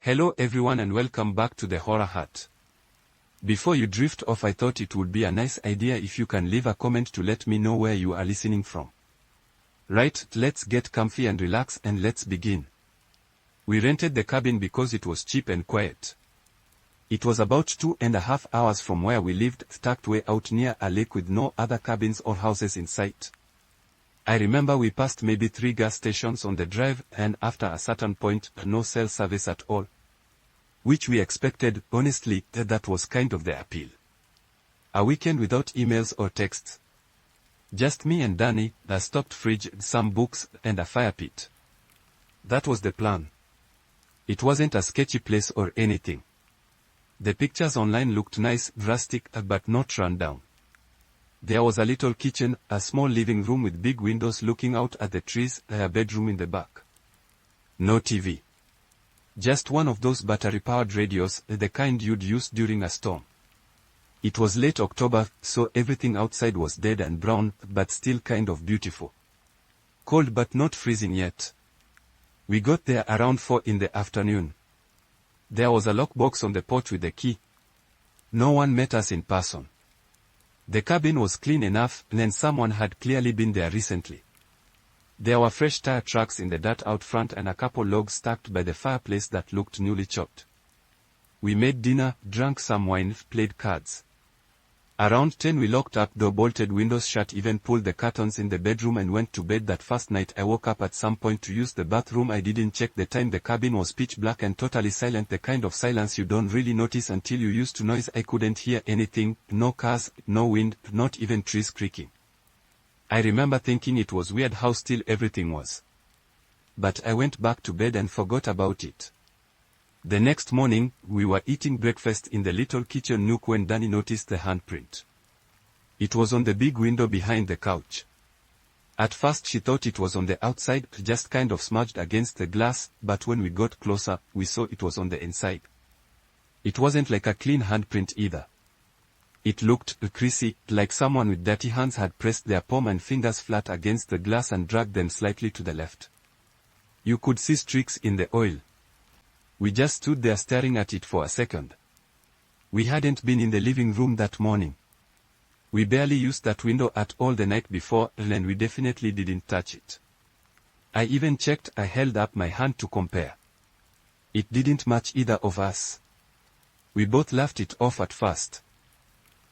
Hello everyone and welcome back to the Horror Hut. Before you drift off, I thought it would be a nice idea if you can leave a comment to let me know where you are listening from. Right, let's get comfy and relax and let's begin. We rented the cabin because it was cheap and quiet. It was about 2.5 hours from where we lived, tucked way out near a lake with no other cabins or houses in sight. I remember we passed maybe 3 gas stations on the drive, and after a certain point, no cell service at all. Which we expected, honestly, that was kind of the appeal. A weekend without emails or texts. Just me and Danny, a stocked fridge, some books, and a fire pit. That was the plan. It wasn't a sketchy place or anything. The pictures online looked nice, rustic, but not run down. There was a little kitchen, a small living room with big windows looking out at the trees, a bedroom in the back. No TV. Just one of those battery-powered radios, the kind you'd use during a storm. It was late October, so everything outside was dead and brown, but still kind of beautiful. Cold but not freezing yet. We got there around 4 in the afternoon. There was a lockbox on the porch with the key. No one met us in person. The cabin was clean enough, and someone had clearly been there recently. There were fresh tire tracks in the dirt out front and a couple logs stacked by the fireplace that looked newly chopped. We made dinner, drank some wine, played cards. Around 10 we locked up the bolted windows shut, even pulled the curtains in the bedroom and went to bed. That first night I woke up at some point to use the bathroom. I didn't check the time. The cabin was pitch black and totally silent, the kind of silence you don't really notice until you used to noise. I couldn't hear anything, no cars, no wind, not even trees creaking. I remember thinking it was weird how still everything was. But I went back to bed and forgot about it. The next morning, we were eating breakfast in the little kitchen nook when Danny noticed the handprint. It was on the big window behind the couch. At first she thought it was on the outside, just kind of smudged against the glass, but when we got closer, we saw it was on the inside. It wasn't like a clean handprint either. It looked greasy, like someone with dirty hands had pressed their palm and fingers flat against the glass and dragged them slightly to the left. You could see streaks in the oil. We just stood there staring at it for a second. We hadn't been in the living room that morning. We barely used that window at all the night before, and we definitely didn't touch it. I even checked. I held up my hand to compare. It didn't match either of us. We both laughed it off at first.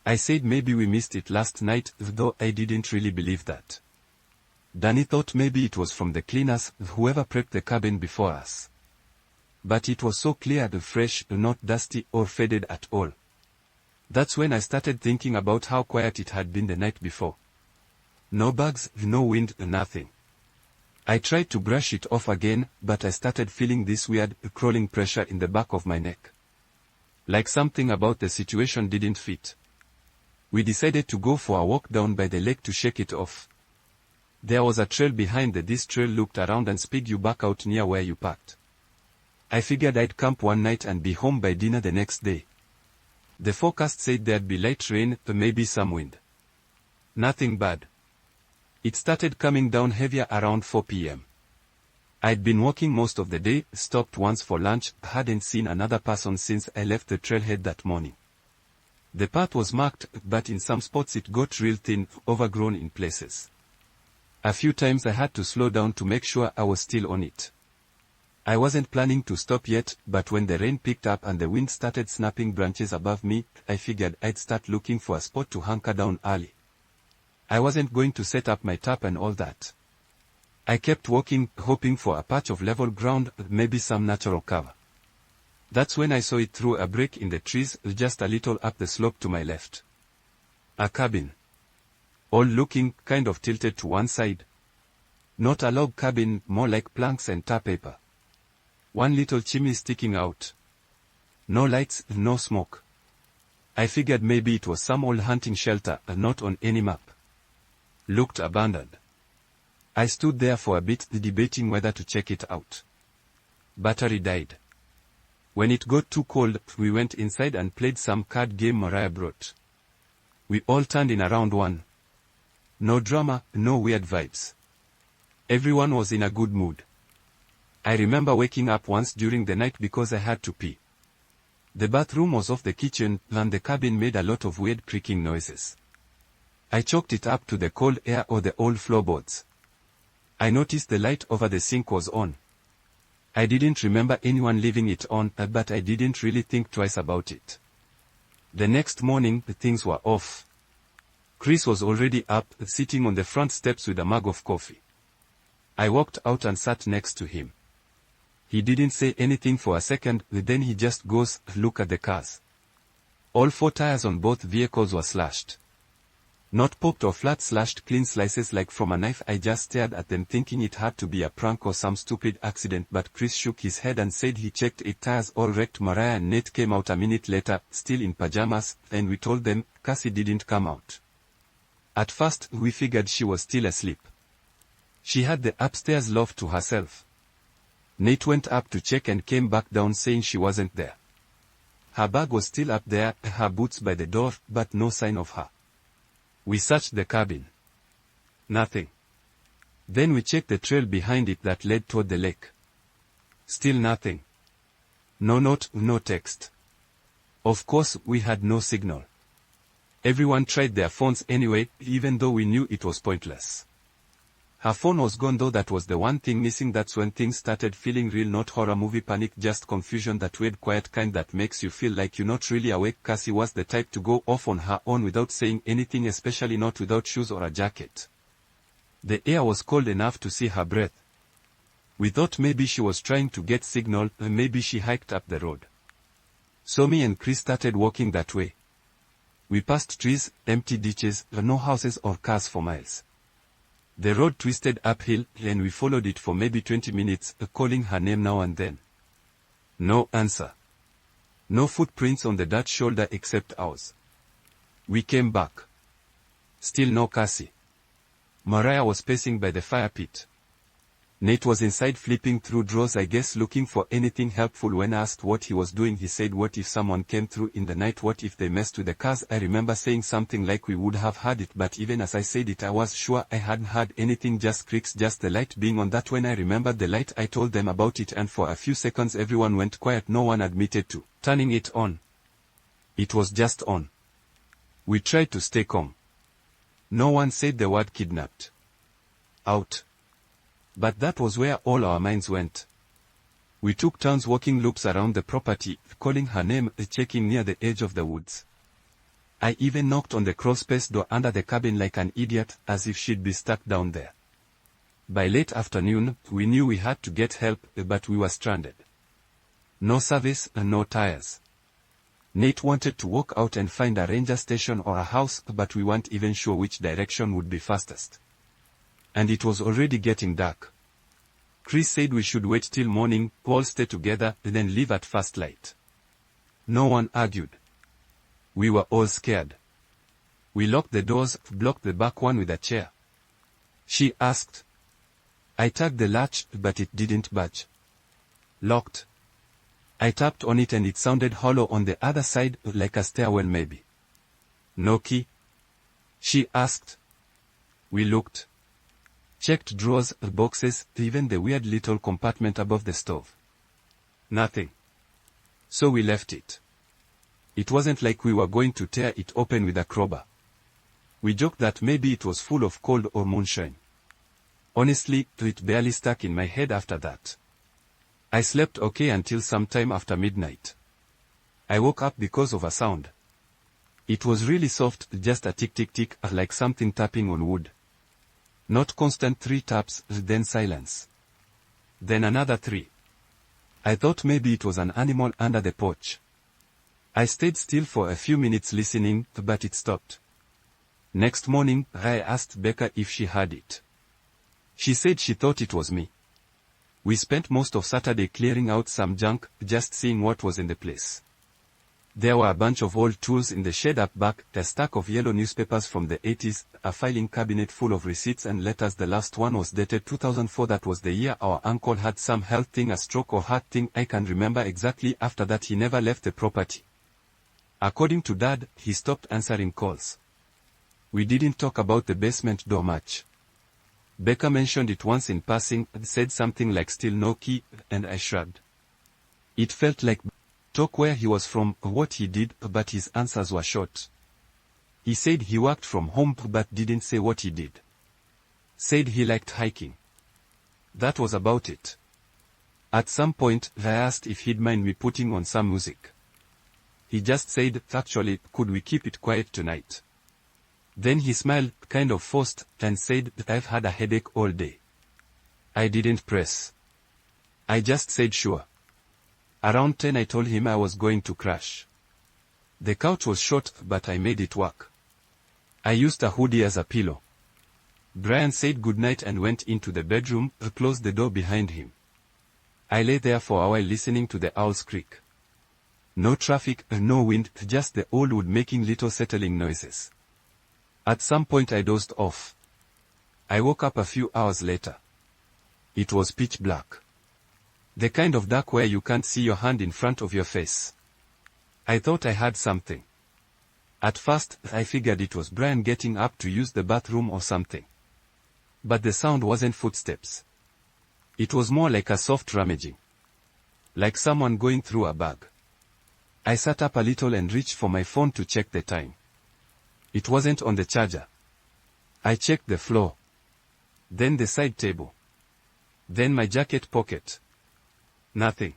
I said maybe we missed it last night, though I didn't really believe that. Danny thought maybe it was from the cleaners, whoever prepped the cabin before us. But it was so clear and fresh, not dusty or faded at all. That's when I started thinking about how quiet it had been the night before. No bugs, no wind, nothing. I tried to brush it off again, but I started feeling this weird, crawling pressure in the back of my neck. Like something about the situation didn't fit. We decided to go for a walk down by the lake to shake it off. There was a trail behind. This trail looked around and sped you back out near where you parked. I figured I'd camp one night and be home by dinner the next day. The forecast said there'd be light rain, maybe some wind. Nothing bad. It started coming down heavier around 4 p.m. I'd been walking most of the day, stopped once for lunch, hadn't seen another person since I left the trailhead that morning. The path was marked, but in some spots it got real thin, overgrown in places. A few times I had to slow down to make sure I was still on it. I wasn't planning to stop yet, but when the rain picked up and the wind started snapping branches above me, I figured I'd start looking for a spot to hunker down early. I wasn't going to set up my tarp and all that. I kept walking, hoping for a patch of level ground, maybe some natural cover. That's when I saw it through a break in the trees, just a little up the slope to my left. A cabin. Old looking, kind of tilted to one side. Not a log cabin, more like planks and tar paper. One little chimney sticking out. No lights, no smoke. I figured maybe it was some old hunting shelter, not on any map. Looked abandoned. I stood there for a bit, debating whether to check it out. Battery died. When it got too cold, we went inside and played some card game Mariah brought. We all turned in around 1. No drama, no weird vibes. Everyone was in a good mood. I remember waking up once during the night because I had to pee. The bathroom was off the kitchen, and the cabin made a lot of weird creaking noises. I chalked it up to the cold air or the old floorboards. I noticed the light over the sink was on. I didn't remember anyone leaving it on, but I didn't really think twice about it. The next morning, the things were off. Chris was already up, sitting on the front steps with a mug of coffee. I walked out and sat next to him. He didn't say anything for a second, then he just goes, "Look at the cars." All 4 tires on both vehicles were slashed. Not popped or flat, slashed, clean slices like from a knife. I just stared at them thinking it had to be a prank or some stupid accident, but Chris shook his head and said he checked 8 tires all wrecked. Mariah and Nate came out a minute later, still in pajamas, and we told them Cassie didn't come out. At first, we figured she was still asleep. She had the upstairs loft to herself. Nate went up to check and came back down saying she wasn't there. Her bag was still up there, her boots by the door, but no sign of her. We searched the cabin. Nothing. Then we checked the trail behind it that led toward the lake. Still nothing. No note, no text. Of course, we had no signal. Everyone tried their phones anyway, even though we knew it was pointless. Her phone was gone though. That was the one thing missing. That's when things started feeling real, not horror movie panic, just confusion, that weird quiet kind that makes you feel like you're not really awake. Cassie was the type to go off on her own without saying anything, especially not without shoes or a jacket. The air was cold enough to see her breath. We thought maybe she was trying to get signal, maybe she hiked up the road. So me and Chris started walking that way. We passed trees, empty ditches, no houses or cars for miles. The road twisted uphill, and we followed it for maybe 20 minutes, calling her name now and then. No answer. No footprints on the dirt shoulder except ours. We came back. Still no Cassie. Mariah was pacing by the fire pit. Nate was inside flipping through drawers, I guess looking for anything helpful. When asked what he was doing, he said, "What if someone came through in the night? What if they messed with the cars?" I remember saying something like we would have heard it, but even as I said it I was sure I hadn't heard anything, just creaks, just the light being on. That when I remembered the light I told them about it, and for a few seconds everyone went quiet. No one admitted to turning it on. It was just on. We tried to stay calm. No one said the word kidnapped. Out. But that was where all our minds went. We took turns walking loops around the property, calling her name, checking near the edge of the woods. I even knocked on the crawlspace door under the cabin like an idiot, as if she'd be stuck down there. By late afternoon, we knew we had to get help, but we were stranded. No service, no tires. Nate wanted to walk out and find a ranger station or a house, but we weren't even sure which direction would be fastest. And it was already getting dark. Chris said we should wait till morning, all stay together, then leave at first light. No one argued. We were all scared. We locked the doors, blocked the back one with a chair. She asked. I tugged the latch, but it didn't budge. Locked. I tapped on it and it sounded hollow on the other side, like a stairwell maybe. No key? She asked. We looked. Checked drawers, boxes, even the weird little compartment above the stove. Nothing. So we left it. It wasn't like we were going to tear it open with a crowbar. We joked that maybe it was full of cold or moonshine. Honestly, it barely stuck in my head after that. I slept okay until sometime after midnight. I woke up because of a sound. It was really soft, just a tick tick tick, like something tapping on wood. Not constant 3 taps, then silence. Then another 3. I thought maybe it was an animal under the porch. I stayed still for a few minutes listening, but it stopped. Next morning, I asked Becca if she heard it. She said she thought it was me. We spent most of Saturday clearing out some junk, just seeing what was in the place. There were a bunch of old tools in the shed up back, a stack of yellow newspapers from the 80s, a filing cabinet full of receipts and letters. The last one was dated 2004. That was the year our uncle had some health thing, a stroke or heart thing. I can remember exactly. After that he never left the property. According to Dad, he stopped answering calls. We didn't talk about the basement door much. Becca mentioned it once in passing, said something like still no key, and I shrugged. It felt like talk where he was from, what he did, but his answers were short. He said he worked from home but didn't say what he did. Said he liked hiking. That was about it. At some point, I asked if he'd mind me putting on some music. He just said, actually, could we keep it quiet tonight? Then he smiled, kind of forced, and said, I've had a headache all day. I didn't press. I just said sure. Around 10 I told him I was going to crash. The couch was short, but I made it work. I used a hoodie as a pillow. Brian said goodnight and went into the bedroom, closed the door behind him. I lay there for a while listening to the owls creak. No traffic, no wind, just the old wood making little settling noises. At some point I dozed off. I woke up a few hours later. It was pitch black. The kind of dark where you can't see your hand in front of your face. I thought I had something. At first, I figured it was Brian getting up to use the bathroom or something. But the sound wasn't footsteps. It was more like a soft rummaging. Like someone going through a bag. I sat up a little and reached for my phone to check the time. It wasn't on the charger. I checked the floor. Then the side table. Then my jacket pocket. Nothing.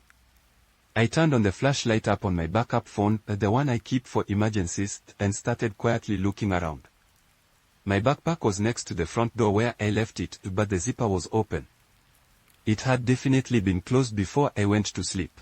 I turned on the flashlight up on my backup phone, the one I keep for emergencies, and started quietly looking around. My backpack was next to the front door where I left it, but the zipper was open. It had definitely been closed before I went to sleep.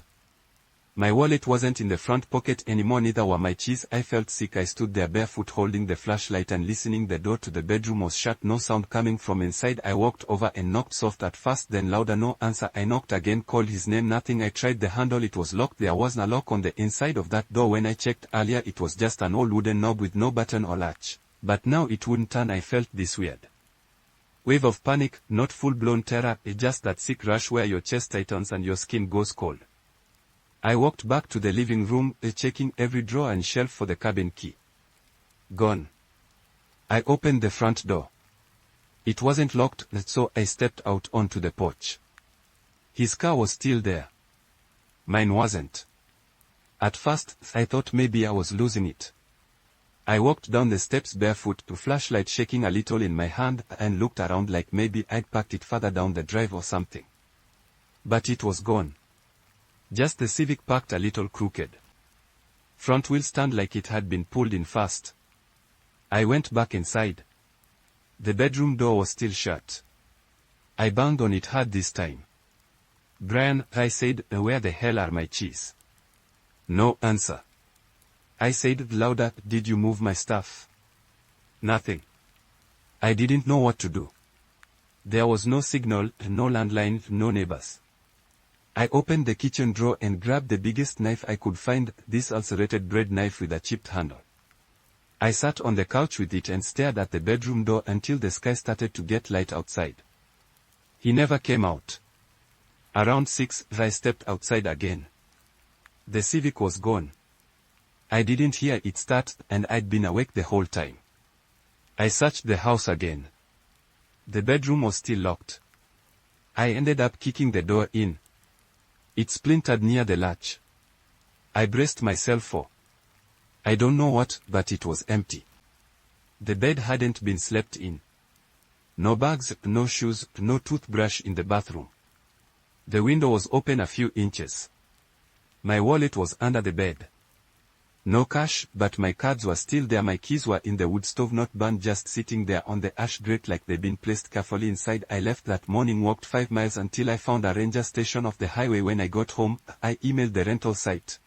My wallet wasn't in the front pocket anymore, neither were my keys. I felt sick. I stood there barefoot holding the flashlight and listening. The door to the bedroom was shut, no sound coming from inside. I walked over and knocked soft at first, then louder, no answer. I knocked again, called his name, nothing. I tried the handle, it was locked. There wasn't a lock on the inside of that door. When I checked earlier, it was just an old wooden knob with no button or latch. But now it wouldn't turn. I felt this weird wave of panic, not full-blown terror, just that sick rush where your chest tightens and your skin goes cold. I walked back to the living room, checking every drawer and shelf for the cabin key. Gone. I opened the front door. It wasn't locked, so I stepped out onto the porch. His car was still there. Mine wasn't. At first, I thought maybe I was losing it. I walked down the steps barefoot, to flashlight shaking a little in my hand, and looked around like maybe I'd parked it further down the drive or something. But it was gone. Just the Civic parked a little crooked. Front wheel stand like it had been pulled in fast. I went back inside. The bedroom door was still shut. I banged on it hard this time. Brian, I said, where the hell are my keys? No answer. I said louder, did you move my stuff? Nothing. I didn't know what to do. There was no signal, no landline, no neighbors. I opened the kitchen drawer and grabbed the biggest knife I could find, this ulcerated bread knife with a chipped handle. I sat on the couch with it and stared at the bedroom door until the sky started to get light outside. He never came out. Around 6, I stepped outside again. The Civic was gone. I didn't hear it start, and I'd been awake the whole time. I searched the house again. The bedroom was still locked. I ended up kicking the door in. It splintered near the latch. I braced myself for I don't know what, but it was empty. The bed hadn't been slept in. No bags, no shoes, no toothbrush in the bathroom. The window was open a few inches. My wallet was under the bed. No cash, but my cards were still there. My keys were in the wood stove, not burned, just sitting there on the ash grate like they'd been placed carefully inside. I left that morning, walked 5 miles until I found a ranger station off the highway. When I got home, I emailed the rental site.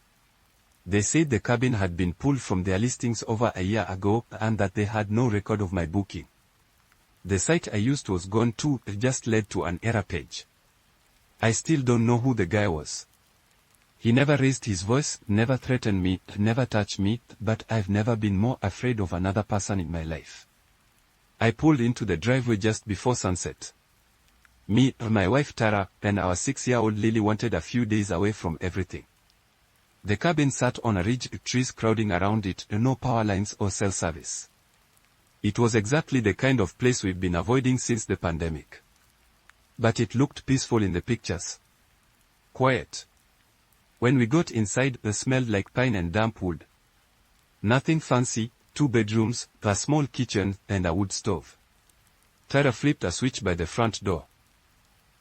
They said the cabin had been pulled from their listings over a year ago, and that they had no record of my booking. The site I used was gone too, just led to an error page. I still don't know who the guy was. He never raised his voice, never threatened me, never touched me, but I've never been more afraid of another person in my life. I pulled into the driveway just before sunset. Me, my wife Tara, and our 6-year-old Lily wanted a few days away from everything. The cabin sat on a ridge, trees crowding around it, no power lines or cell service. It was exactly the kind of place we've been avoiding since the pandemic. But it looked peaceful in the pictures. Quiet. When we got inside, it smelled like pine and damp wood. Nothing fancy, 2 bedrooms, a small kitchen, and a wood stove. Tara flipped a switch by the front door.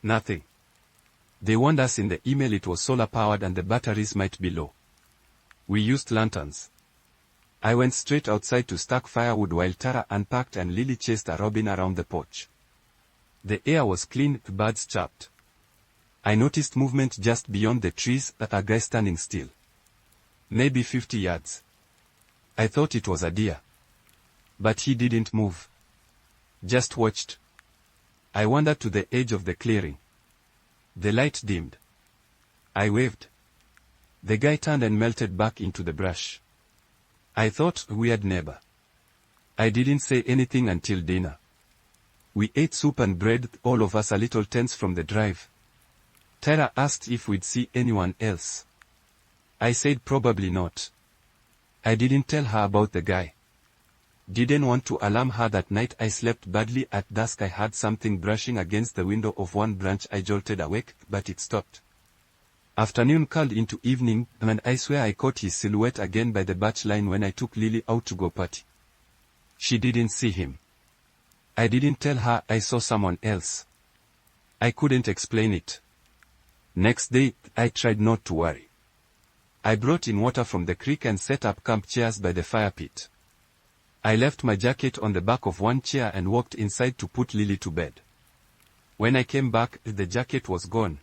Nothing. They warned us in the email it was solar-powered and the batteries might be low. We used lanterns. I went straight outside to stack firewood while Tara unpacked and Lily chased a robin around the porch. The air was clean, birds chirped. I noticed movement just beyond the trees, a guy standing still. Maybe 50 yards. I thought it was a deer. But he didn't move. Just watched. I wandered to the edge of the clearing. The light dimmed. I waved. The guy turned and melted back into the brush. I thought, weird neighbor. I didn't say anything until dinner. We ate soup and bread, all of us a little tense from the drive. Tara asked if we'd see anyone else. I said probably not. I didn't tell her about the guy. Didn't want to alarm her. That night I slept badly. At dusk I heard something brushing against the window of one branch. I jolted awake, but it stopped. Afternoon curled into evening, and I swear I caught his silhouette again by the batch line when I took Lily out to go party. She didn't see him. I didn't tell her I saw someone else. I couldn't explain it. Next day, I tried not to worry. I brought in water from the creek and set up camp chairs by the fire pit. I left my jacket on the back of one chair and walked inside to put Lily to bed. When I came back, the jacket was gone.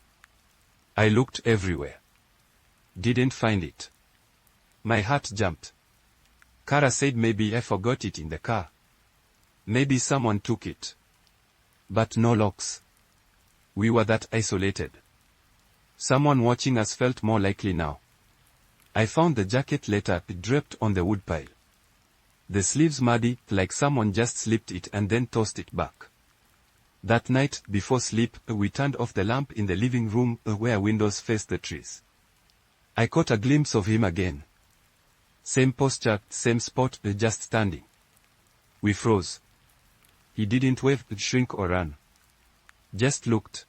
I looked everywhere. Didn't find it. My heart jumped. Kara said maybe I forgot it in the car. Maybe someone took it. But no locks. We were that isolated. Someone watching us felt more likely now. I found the jacket later, draped on the woodpile. The sleeves muddy, like someone just slipped it and then tossed it back. That night, before sleep, we turned off the lamp in the living room, where windows faced the trees. I caught a glimpse of him again. Same posture, same spot, just standing. We froze. He didn't wave, shrink or run. Just looked.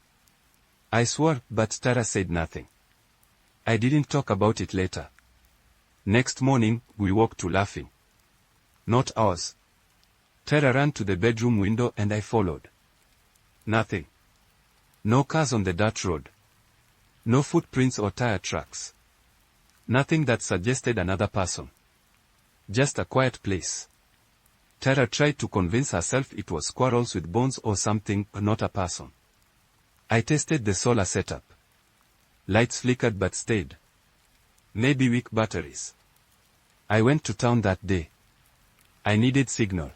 I swore, but Tara said nothing. I didn't talk about it later. Next morning, we woke to laughing. Not ours. Tara ran to the bedroom window and I followed. Nothing. No cars on the dirt road. No footprints or tire tracks. Nothing that suggested another person. Just a quiet place. Tara tried to convince herself it was squirrels with bones or something, not a person. I tested the solar setup. Lights flickered but stayed. Maybe weak batteries. I went to town that day. I needed signal.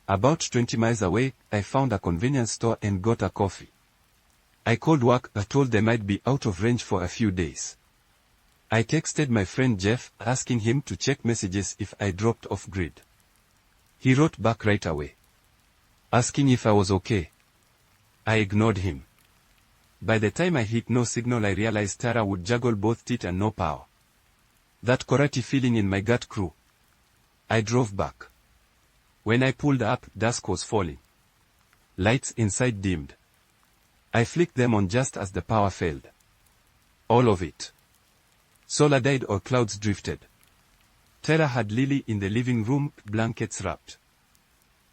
About 20 miles away, I found a convenience store and got a coffee. I called work, told them I'd be out of range for a few days. I texted my friend Jeff, asking him to check messages if I dropped off grid. He wrote back right away, asking if I was okay. I ignored him. By the time I hit no signal, I realized Tara would juggle both teeth and no power. That karate feeling in my gut grew. I drove back. When I pulled up, dusk was falling. Lights inside dimmed. I flicked them on just as the power failed. All of it. Solar died or clouds drifted. Tara had Lily in the living room, blankets wrapped.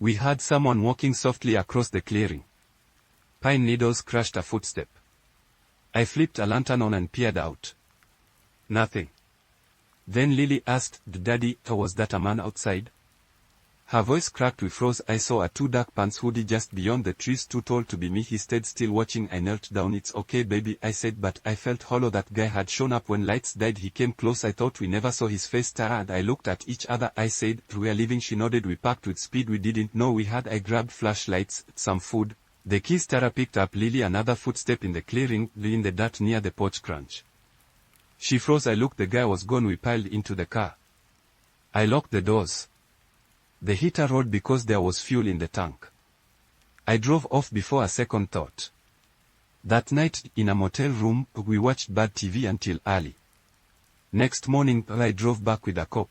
We heard someone walking softly across the clearing. Pine needles crushed a footstep. I flipped a lantern on and peered out. Nothing. Then Lily asked, "Daddy, was that a man outside?" Her voice cracked. We froze. I saw a too dark pants hoodie just beyond the trees, too tall to be me. He stayed still watching. I knelt down. "It's okay, baby," I said, but I felt hollow. That guy had shown up when lights died. He came close. I thought we never saw his face. Tara and I looked at each other. I said, "We're leaving." She nodded. We packed with speed we didn't know we had. I grabbed flashlights, some food, the keys. Tara picked up Lily. Another footstep in the clearing, in the dirt near the porch crunch. She froze. I looked. The guy was gone. We piled into the car. I locked the doors. The heater roared because there was fuel in the tank. I drove off before a second thought. That night, in a motel room, we watched bad TV until early. Next morning, I drove back with a cop.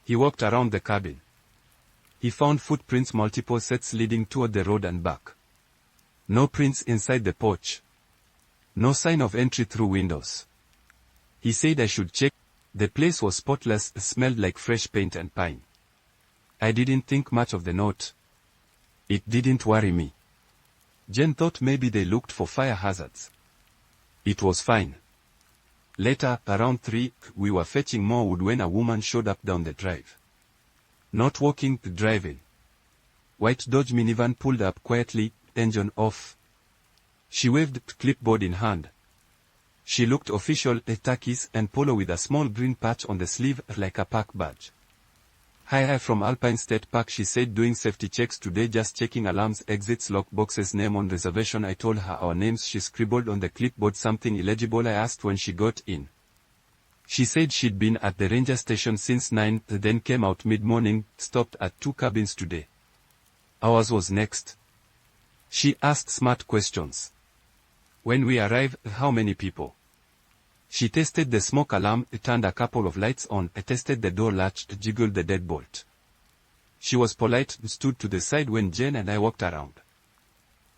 He walked around the cabin. he found footprints, multiple sets leading toward the road and back. No prints inside the porch. No sign of entry through windows. He said I should check. The place was spotless, smelled like fresh paint and pine. I didn't think much of the note. It didn't worry me. Jen thought maybe they looked for fire hazards. It was fine. Later, around 3, we were fetching more wood when a woman showed up down the drive. Not walking, driving. White Dodge minivan pulled up quietly, engine off. She waved, clipboard in hand. She looked official, khakis and polo with a small green patch on the sleeve like a park badge. Hi from Alpine State Park, she said, doing safety checks today, just checking alarms, exits, lock boxes, name on reservation. I told her our names. She scribbled on the clipboard something illegible. I asked when she got in. She said she'd been at the ranger station since 9, then came out mid-morning, stopped at 2 cabins today. Ours was next. She asked smart questions. When we arrived, how many people? She tested the smoke alarm, turned a couple of lights on, tested the door latch, jiggled the deadbolt. She was polite, stood to the side when Jen and I walked around.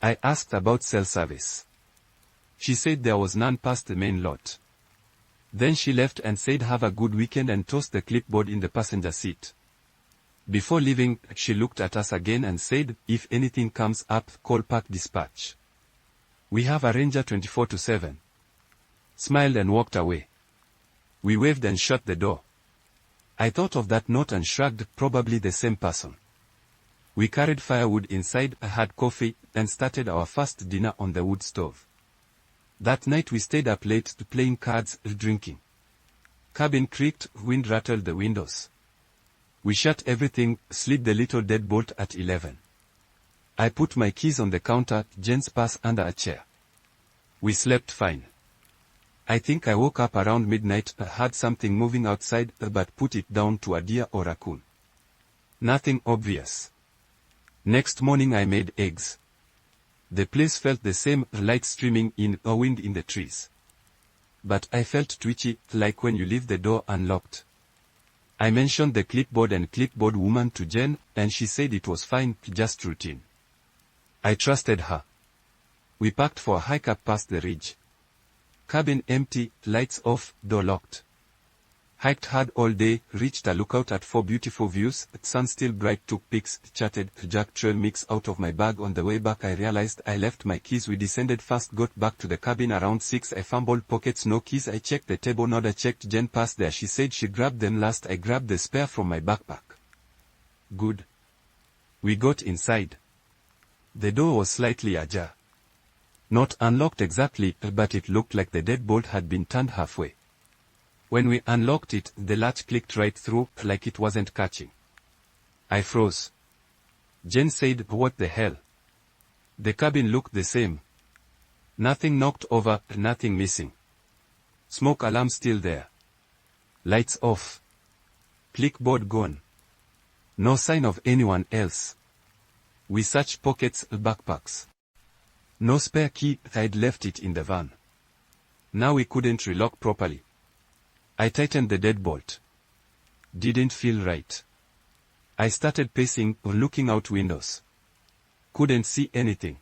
I asked about cell service. She said there was none past the main lot. Then she left and said have a good weekend and tossed the clipboard in the passenger seat. Before leaving, she looked at us again and said, if anything comes up, call Park Dispatch. We have a ranger 24/7. Smiled and walked away. We waved and shut the door. I thought of that note and shrugged, probably the same person. We carried firewood inside, had coffee, and started our first dinner on the wood stove. That night we stayed up late playing cards, drinking. Cabin creaked, wind rattled the windows. We shut everything, slid the little deadbolt at 11. I put my keys on the counter, Jen's purse under a chair. We slept fine. I think I woke up around midnight, heard something moving outside, but put it down to a deer or raccoon. Nothing obvious. Next morning I made eggs. The place felt the same, light streaming in, a wind in the trees. But I felt twitchy, like when you leave the door unlocked. I mentioned the clipboard and clipboard woman to Jen, and she said it was fine, just routine. I trusted her. We packed for a hike up past the ridge. Cabin empty, lights off, door locked. Hiked hard all day, reached a lookout at 4 beautiful views, sun still bright, took pics, chatted, Jack trail mix out of my bag. On the way back I realized I left my keys. We descended fast, got back to the cabin around 6. I fumbled pockets, no keys. I checked the table, not I checked Jen past there. She said she grabbed them last. I grabbed the spare from my backpack. Good. We got inside. The door was slightly ajar. Not unlocked exactly, but it looked like the deadbolt had been turned halfway. When we unlocked it, the latch clicked right through, like it wasn't catching. I froze. Jen said, what the hell? The cabin looked the same. Nothing knocked over, nothing missing. Smoke alarm still there. Lights off. Clipboard gone. No sign of anyone else. We searched pockets, backpacks. No spare key, I'd left it in the van. Now we couldn't relock properly. I tightened the deadbolt. Didn't feel right. I started pacing, looking out windows. Couldn't see anything.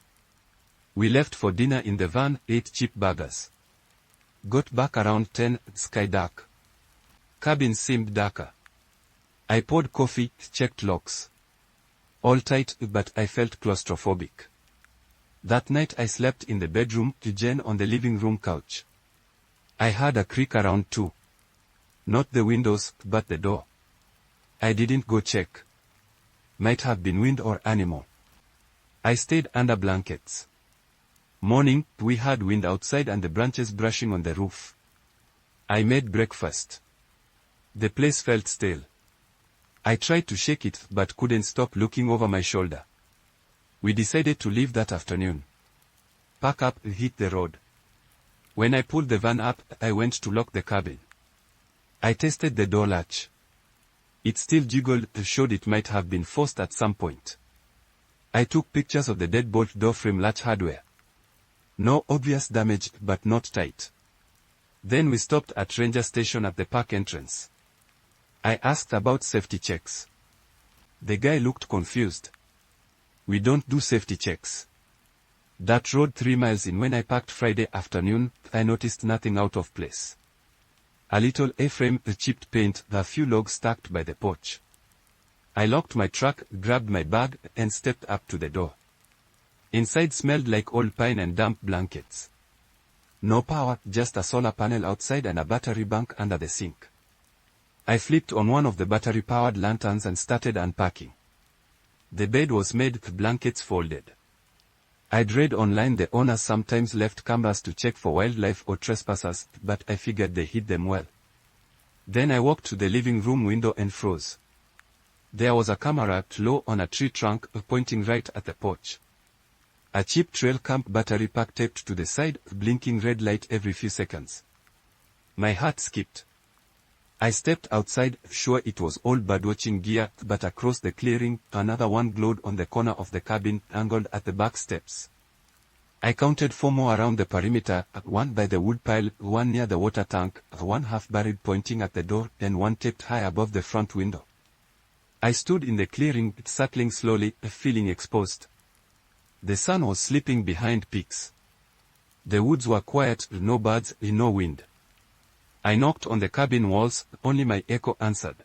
We left for dinner in the van, ate cheap burgers. Got back around 10, sky dark. Cabin seemed darker. I poured coffee, checked locks. All tight, but I felt claustrophobic. That night I slept in the bedroom, Jen on the living room couch. I heard a creak around 2. Not the windows, but the door. I didn't go check. Might have been wind or animal. I stayed under blankets. Morning, we had wind outside and the branches brushing on the roof. I made breakfast. The place felt stale. I tried to shake it, but couldn't stop looking over my shoulder. We decided to leave that afternoon. Pack up, hit the road. When I pulled the van up, I went to lock the cabin. I tested the door latch. It still jiggled, showed it might have been forced at some point. I took pictures of the deadbolt door frame latch hardware. No obvious damage, but not tight. Then we stopped at ranger station at the park entrance. I asked about safety checks. The guy looked confused. We don't do safety checks. That road 3 miles in. When I parked Friday afternoon, I noticed nothing out of place. A little A-frame, chipped paint, a few logs stacked by the porch. I locked my truck, grabbed my bag, and stepped up to the door. Inside smelled like old pine and damp blankets. No power, just a solar panel outside and a battery bank under the sink. I flipped on one of the battery-powered lanterns and started unpacking. The bed was made, blankets folded. I'd read online the owners sometimes left cameras to check for wildlife or trespassers, but I figured they hid them well. Then I walked to the living room window and froze. There was a camera low on a tree trunk, pointing right at the porch. A cheap trail camp battery pack taped to the side, blinking red light every few seconds. My heart skipped. I stepped outside, sure it was all birdwatching gear, but across the clearing, another one glowed on the corner of the cabin, angled at the back steps. I counted 4 more around the perimeter, 1 by the woodpile, 1 near the water tank, 1 half buried pointing at the door, and 1 taped high above the front window. I stood in the clearing, circling slowly, feeling exposed. The sun was slipping behind peaks. The woods were quiet, no birds, no wind. I knocked on the cabin walls, only my echo answered.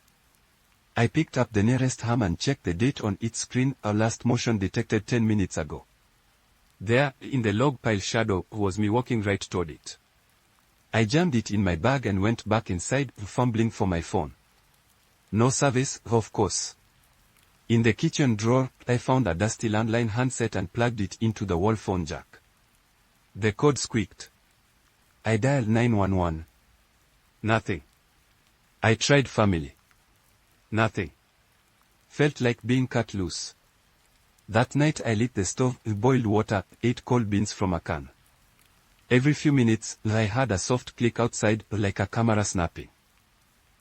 I picked up the nearest ham and checked the date on its screen, our last motion detected 10 minutes ago. There, in the log pile shadow, was me walking right toward it. I jammed it in my bag and went back inside, fumbling for my phone. No service, of course. In the kitchen drawer, I found a dusty landline handset and plugged it into the wall phone jack. The code squeaked. I dialed 911. Nothing. I tried family. Nothing. Felt like being cut loose. That night I lit the stove, boiled water, ate cold beans from a can. Every few minutes, I heard a soft click outside, like a camera snapping.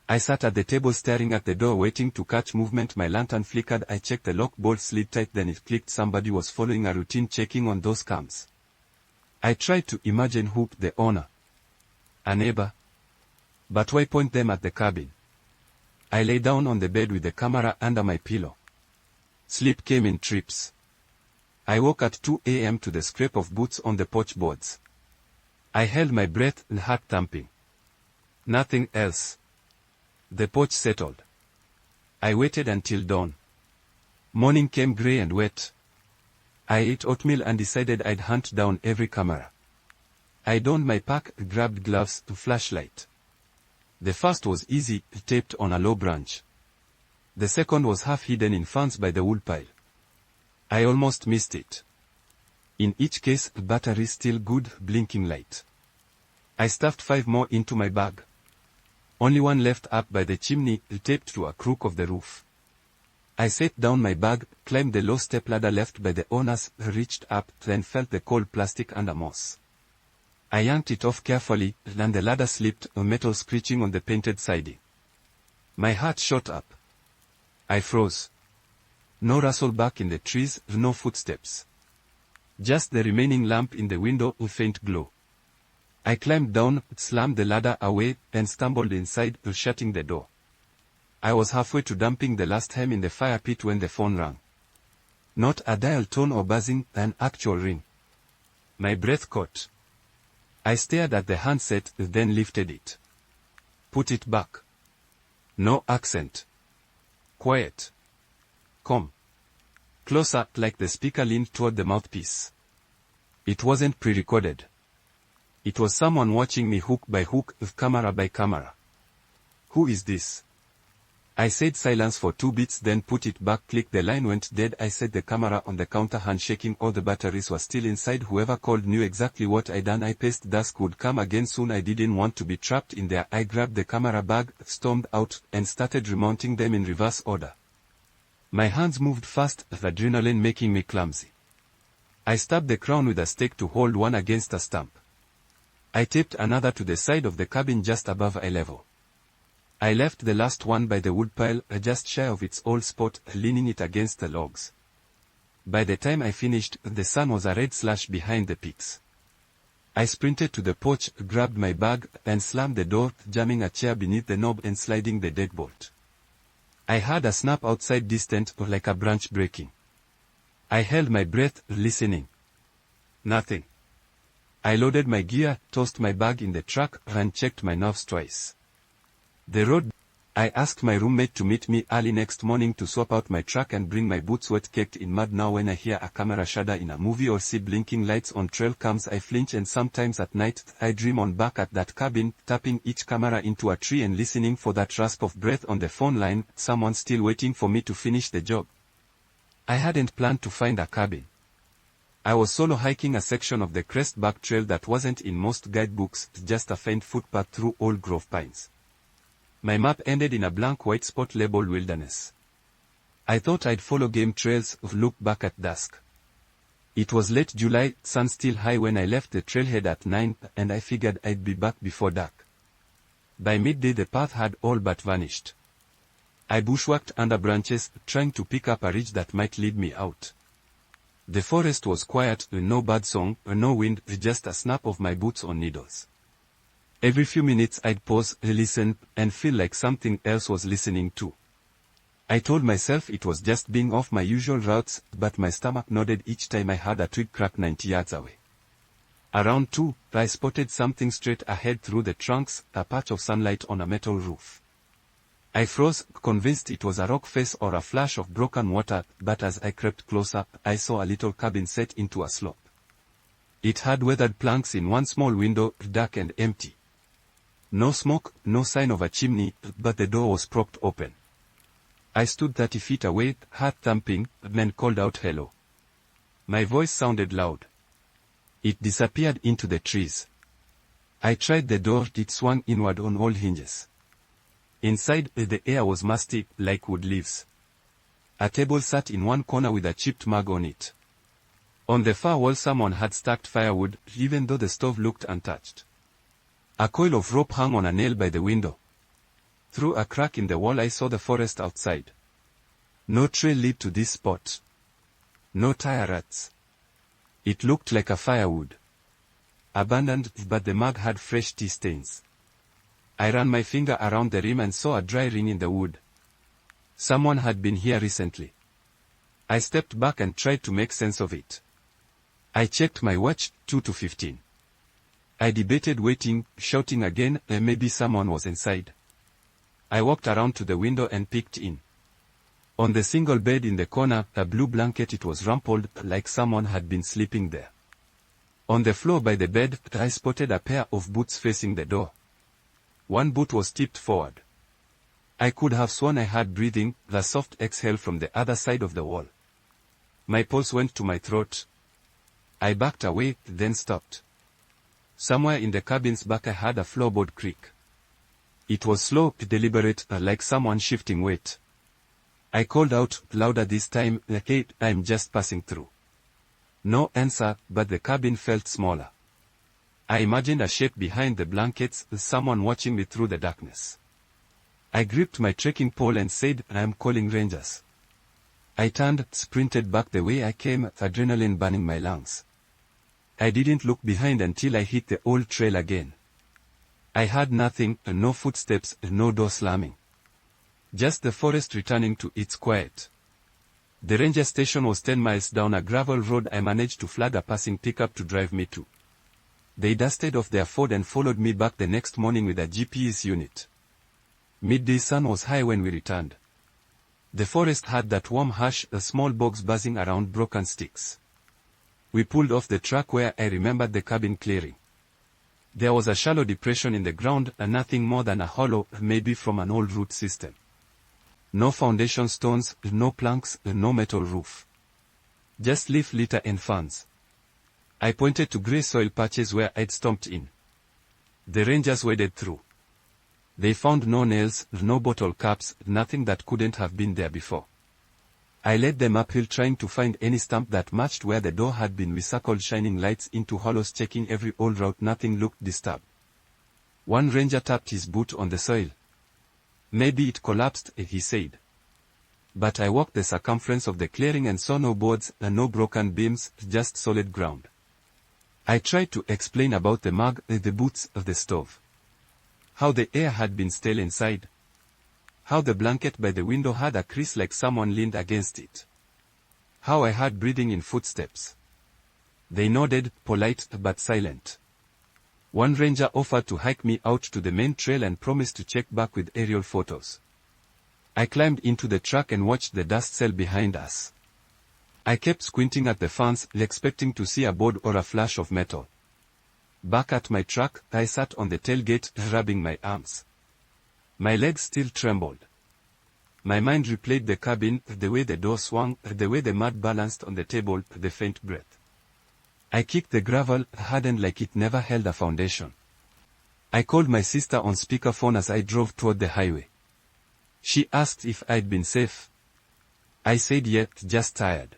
I sat at the table staring at the door waiting to catch movement. My lantern flickered. I checked the lock bolt slid tight, then it clicked. Somebody was following a routine checking on those cams. I tried to imagine who, the owner. A neighbor. But why point them at the cabin? I lay down on the bed with the camera under my pillow. Sleep came in trips. I woke at 2 a.m. to the scrape of boots on the porch boards. I held my breath, heart thumping. Nothing else. The porch settled. I waited until dawn. Morning came grey and wet. I ate oatmeal and decided I'd hunt down every camera. I donned my pack, grabbed gloves, flashlight. The first was easy, taped on a low branch. The second was half hidden in ferns by the woodpile. I almost missed it. In each case, battery still good, blinking light. I stuffed 5 more into my bag. Only one left up by the chimney, taped to a crook of the roof. I set down my bag, climbed the low stepladder left by the owners, reached up, then felt the cold plastic under moss. I yanked it off carefully, and the ladder slipped, a metal screeching on the painted siding. My heart shot up. I froze. No rustle back in the trees, no footsteps. Just the remaining lamp in the window, a faint glow. I climbed down, slammed the ladder away, and stumbled inside, shutting the door. I was halfway to dumping the last ham in the fire pit when the phone rang. Not a dial tone or buzzing, an actual ring. My breath caught. I stared at the handset, then lifted it. Put it back. No accent. Quiet. Calm. Closer, like the speaker leaned toward the mouthpiece. It wasn't pre-recorded. It was someone watching me hook by hook, camera by camera. Who is this? I said silence for 2 beats, then put it back. Click. The line went dead. I set the camera on the counter, hand shaking. All the batteries were still inside. Whoever called knew exactly what I'd done. I paced. Dusk would come again soon. I didn't want to be trapped in there. I grabbed the camera bag, stormed out, and started remounting them in reverse order. My hands moved fast, adrenaline making me clumsy. I stabbed the crown with a stake to hold one against a stump. I taped another to the side of the cabin just above eye level. I left the last one by the woodpile, just shy of its old spot, leaning it against the logs. By the time I finished, the sun was a red slash behind the peaks. I sprinted to the porch, grabbed my bag, and slammed the door, jamming a chair beneath the knob and sliding the deadbolt. I heard a snap outside distant, like a branch breaking. I held my breath, listening. Nothing. I loaded my gear, tossed my bag in the truck, and checked my nerves twice. The road. I asked my roommate to meet me early next morning to swap out my truck and bring my boots wet caked in mud. Now when I hear a camera shudder in a movie or see blinking lights on trail cams, I flinch, and sometimes at night I dream on back at that cabin, tapping each camera into a tree and listening for that rasp of breath on the phone line, someone still waiting for me to finish the job. I hadn't planned to find a cabin. I was solo hiking a section of the Crest Back Trail that wasn't in most guidebooks, just a faint footpath through old grove pines. My map ended in a blank white spot labeled wilderness. I thought I'd follow game trails, look back at dusk. It was late July, sun still high when I left the trailhead at 9, and I figured I'd be back before dark. By midday the path had all but vanished. I bushwhacked under branches, trying to pick up a ridge that might lead me out. The forest was quiet, no birdsong, no wind, just a snap of my boots on needles. Every few minutes I'd pause, listen, and feel like something else was listening too. I told myself it was just being off my usual routes, but my stomach nodded each time I heard a twig crack 90 yards away. Around 2, I spotted something straight ahead through the trunks, a patch of sunlight on a metal roof. I froze, convinced it was a rock face or a flash of broken water, but as I crept closer, I saw a little cabin set into a slope. It had weathered planks in one small window, dark and empty. No smoke, no sign of a chimney, but the door was propped open. I stood 30 feet away, heart thumping, then called out hello. My voice sounded loud. It disappeared into the trees. I tried the door, it swung inward on all hinges. Inside, the air was musty, like wood leaves. A table sat in one corner with a chipped mug on it. On the far wall someone had stacked firewood, even though the stove looked untouched. A coil of rope hung on a nail by the window. Through a crack in the wall I saw the forest outside. No trail led to this spot. No tire ruts. It looked like a firewood. Abandoned, but the mug had fresh tea stains. I ran my finger around the rim and saw a dry ring in the wood. Someone had been here recently. I stepped back and tried to make sense of it. I checked my watch, 2:15. I debated waiting, shouting again, maybe someone was inside. I walked around to the window and peeked in. On the single bed in the corner, a blue blanket, it was rumpled, like someone had been sleeping there. On the floor by the bed, I spotted a pair of boots facing the door. One boot was tipped forward. I could have sworn I heard breathing, the soft exhale from the other side of the wall. My pulse went to my throat. I backed away, then stopped. Somewhere in the cabin's back I heard a floorboard creak. It was slow, deliberate, like someone shifting weight. I called out, louder this time, "Hey, I'm just passing through." No answer, but the cabin felt smaller. I imagined a shape behind the blankets, someone watching me through the darkness. I gripped my trekking pole and said, "I'm calling rangers." I turned, sprinted back the way I came, adrenaline burning my lungs. I didn't look behind until I hit the old trail again. I heard nothing, no footsteps, no door slamming. Just the forest returning to its quiet. The ranger station was 10 miles down a gravel road. I managed to flag a passing pickup to drive me to. They dusted off their Ford and followed me back the next morning with a GPS unit. Midday sun was high when we returned. The forest had that warm hush, a small bugs buzzing around broken sticks. We pulled off the track where I remembered the cabin clearing. There was a shallow depression in the ground, and nothing more than a hollow, maybe from an old root system. No foundation stones, no planks, no metal roof. Just leaf litter and ferns. I pointed to grey soil patches where I'd stomped in. The rangers waded through. They found no nails, no bottle caps, nothing that couldn't have been there before. I led them uphill trying to find any stump that matched where the door had been. We circled shining lights into hollows, checking every old route. Nothing looked disturbed. One ranger tapped his boot on the soil. "Maybe it collapsed," he said. But I walked the circumference of the clearing and saw no boards, no broken beams, just solid ground. I tried to explain about the mug, the boots, the stove. How the air had been stale inside. How the blanket by the window had a crease like someone leaned against it. How I heard breathing in footsteps. They nodded, polite but silent. One ranger offered to hike me out to the main trail and promised to check back with aerial photos. I climbed into the truck and watched the dust settle behind us. I kept squinting at the fans, expecting to see a board or a flash of metal. Back at my truck, I sat on the tailgate, rubbing my arms. My legs still trembled. My mind replayed the cabin, the way the door swung, the way the mud balanced on the table, the faint breath. I kicked the gravel, hardened like it never held a foundation. I called my sister on speakerphone as I drove toward the highway. She asked if I'd been safe. I said yeah, just tired.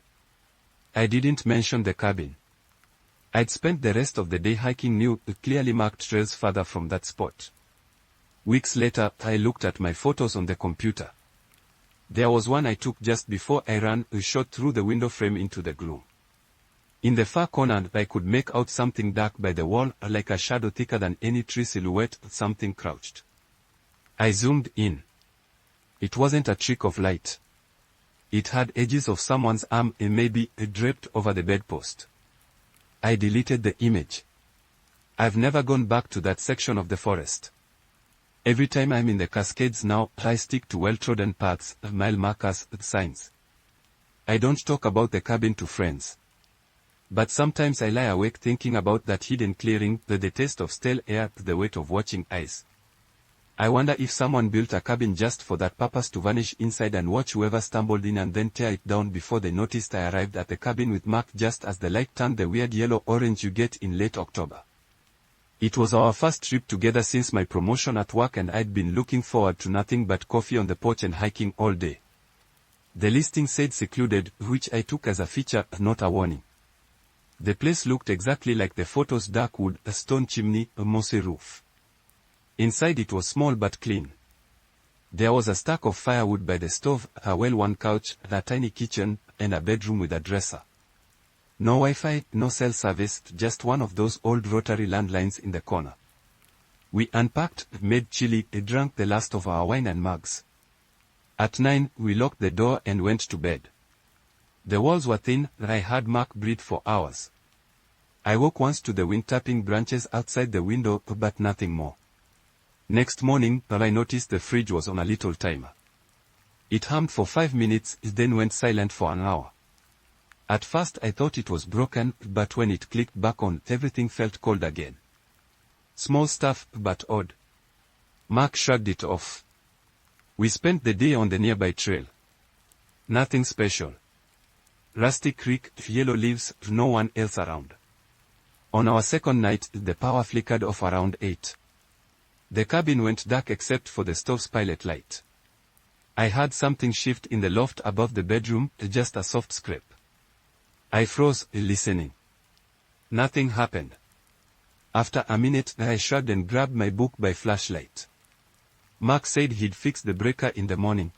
I didn't mention the cabin. I'd spent the rest of the day hiking new, clearly marked trails further from that spot. Weeks later, I looked at my photos on the computer. There was one I took just before I ran, shot through the window frame into the gloom. In the far corner, I could make out something dark by the wall, like a shadow thicker than any tree silhouette, something crouched. I zoomed in. It wasn't a trick of light. It had edges of someone's arm, maybe draped over the bedpost. I deleted the image. I've never gone back to that section of the forest. Every time I'm in the Cascades now, I stick to well-trodden paths, mile markers, signs. I don't talk about the cabin to friends. But sometimes I lie awake thinking about that hidden clearing, the taste of stale air, the weight of watching eyes. I wonder if someone built a cabin just for that purpose, to vanish inside and watch whoever stumbled in and then tear it down before they noticed I arrived at the cabin with Mark just as the light turned the weird yellow-orange you get in late October. It was our first trip together since my promotion at work, and I'd been looking forward to nothing but coffee on the porch and hiking all day. The listing said secluded, which I took as a feature, not a warning. The place looked exactly like the photos: dark wood, a stone chimney, a mossy roof. Inside it was small but clean. There was a stack of firewood by the stove, a well-worn couch, a tiny kitchen, and a bedroom with a dresser. No Wi-Fi, no cell service, just one of those old rotary landlines in the corner. We unpacked, made chili, drank the last of our wine and mugs. At 9, we locked the door and went to bed. The walls were thin, and I heard Mark breathe for hours. I woke once to the wind tapping branches outside the window, but nothing more. Next morning, I noticed the fridge was on a little timer. It hummed for 5 minutes, then went silent for an hour. At first I thought it was broken, but when it clicked back on, everything felt cold again. Small stuff, but odd. Mark shrugged it off. We spent the day on the nearby trail. Nothing special. Rusty creek, yellow leaves, no one else around. On our second night, the power flickered off around 8. The cabin went dark except for the stove's pilot light. I heard something shift in the loft above the bedroom, just a soft scrape. I froze, listening. Nothing happened. After a minute, I shrugged and grabbed my book by flashlight. Mark said he'd fix the breaker in the morning.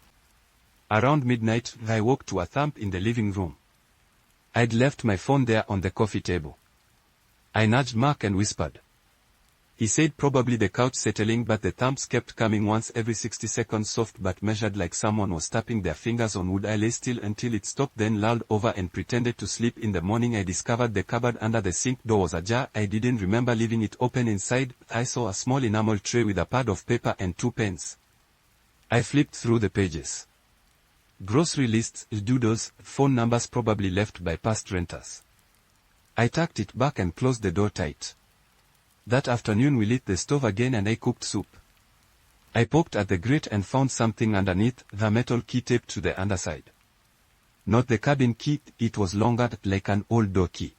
Around midnight, I woke to a thump in the living room. I'd left my phone there on the coffee table. I nudged Mark and whispered. He said probably the couch settling, but the thumps kept coming once every 60 seconds, soft but measured, like someone was tapping their fingers on wood. I lay still until it stopped, then lulled over and pretended to sleep. In the morning I discovered the cupboard under the sink door was ajar. I didn't remember leaving it open. Inside, I saw a small enamel tray with a pad of paper and 2 pens. I flipped through the pages. Grocery lists, doodles, phone numbers probably left by past renters. I tucked it back and closed the door tight. That afternoon we lit the stove again and I cooked soup. I poked at the grate and found something underneath, the metal key taped to the underside. Not the cabin key, it was longer, like an old door key.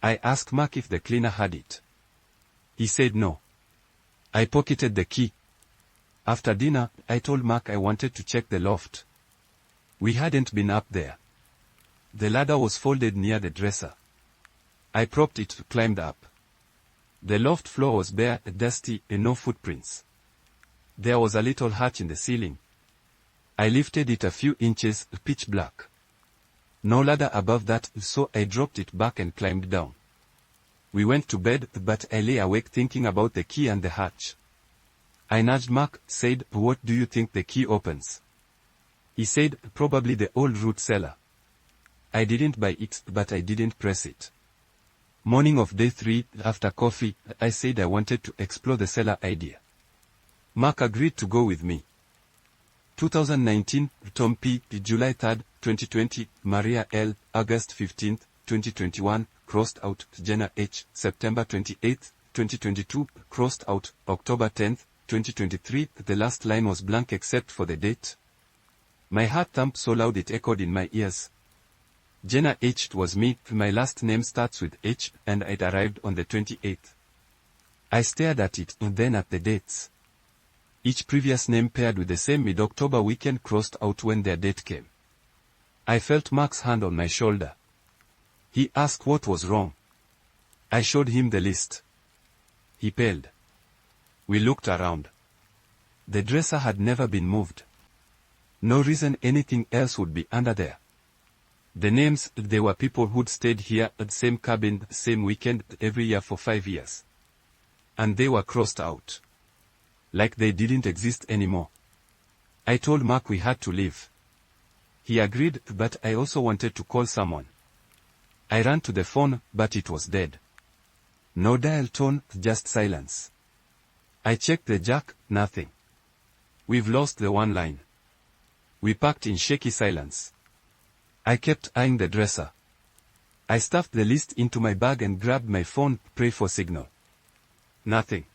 I asked Mark if the cleaner had it. He said no. I pocketed the key. After dinner, I told Mark I wanted to check the loft. We hadn't been up there. The ladder was folded near the dresser. I propped it, climbed up. The loft floor was bare, dusty, and no footprints. There was a little hatch in the ceiling. I lifted it a few inches, pitch black. No ladder above that, so I dropped it back and climbed down. We went to bed, but I lay awake thinking about the key and the hatch. I nudged Mark, said, "What do you think the key opens?" He said, "Probably the old root cellar." I didn't buy it, but I didn't press it. Morning of day 3, after coffee, I said I wanted to explore the cellar idea. Mark agreed to go with me. 2019, Tom P., July 3, 2020, Maria L., August 15, 2021, crossed out, Jenna H., September 28, 2022, crossed out, October 10, 2023, the last line was blank except for the date. My heart thumped so loud it echoed in my ears. Jenna H. was me, my last name starts with H, and it arrived on the 28th. I stared at it, and then at the dates. Each previous name paired with the same mid-October weekend crossed out when their date came. I felt Mark's hand on my shoulder. He asked what was wrong. I showed him the list. He paled. We looked around. The dresser had never been moved. No reason anything else would be under there. The names, they were people who'd stayed here at the same cabin, same weekend, every year for 5 years. And they were crossed out. Like they didn't exist anymore. I told Mark we had to leave. He agreed, but I also wanted to call someone. I ran to the phone, but it was dead. No dial tone, just silence. I checked the jack, nothing. We've lost the one line. We packed in shaky silence. I kept eyeing the dresser. I stuffed the list into my bag and grabbed my phone, pray for signal. Nothing.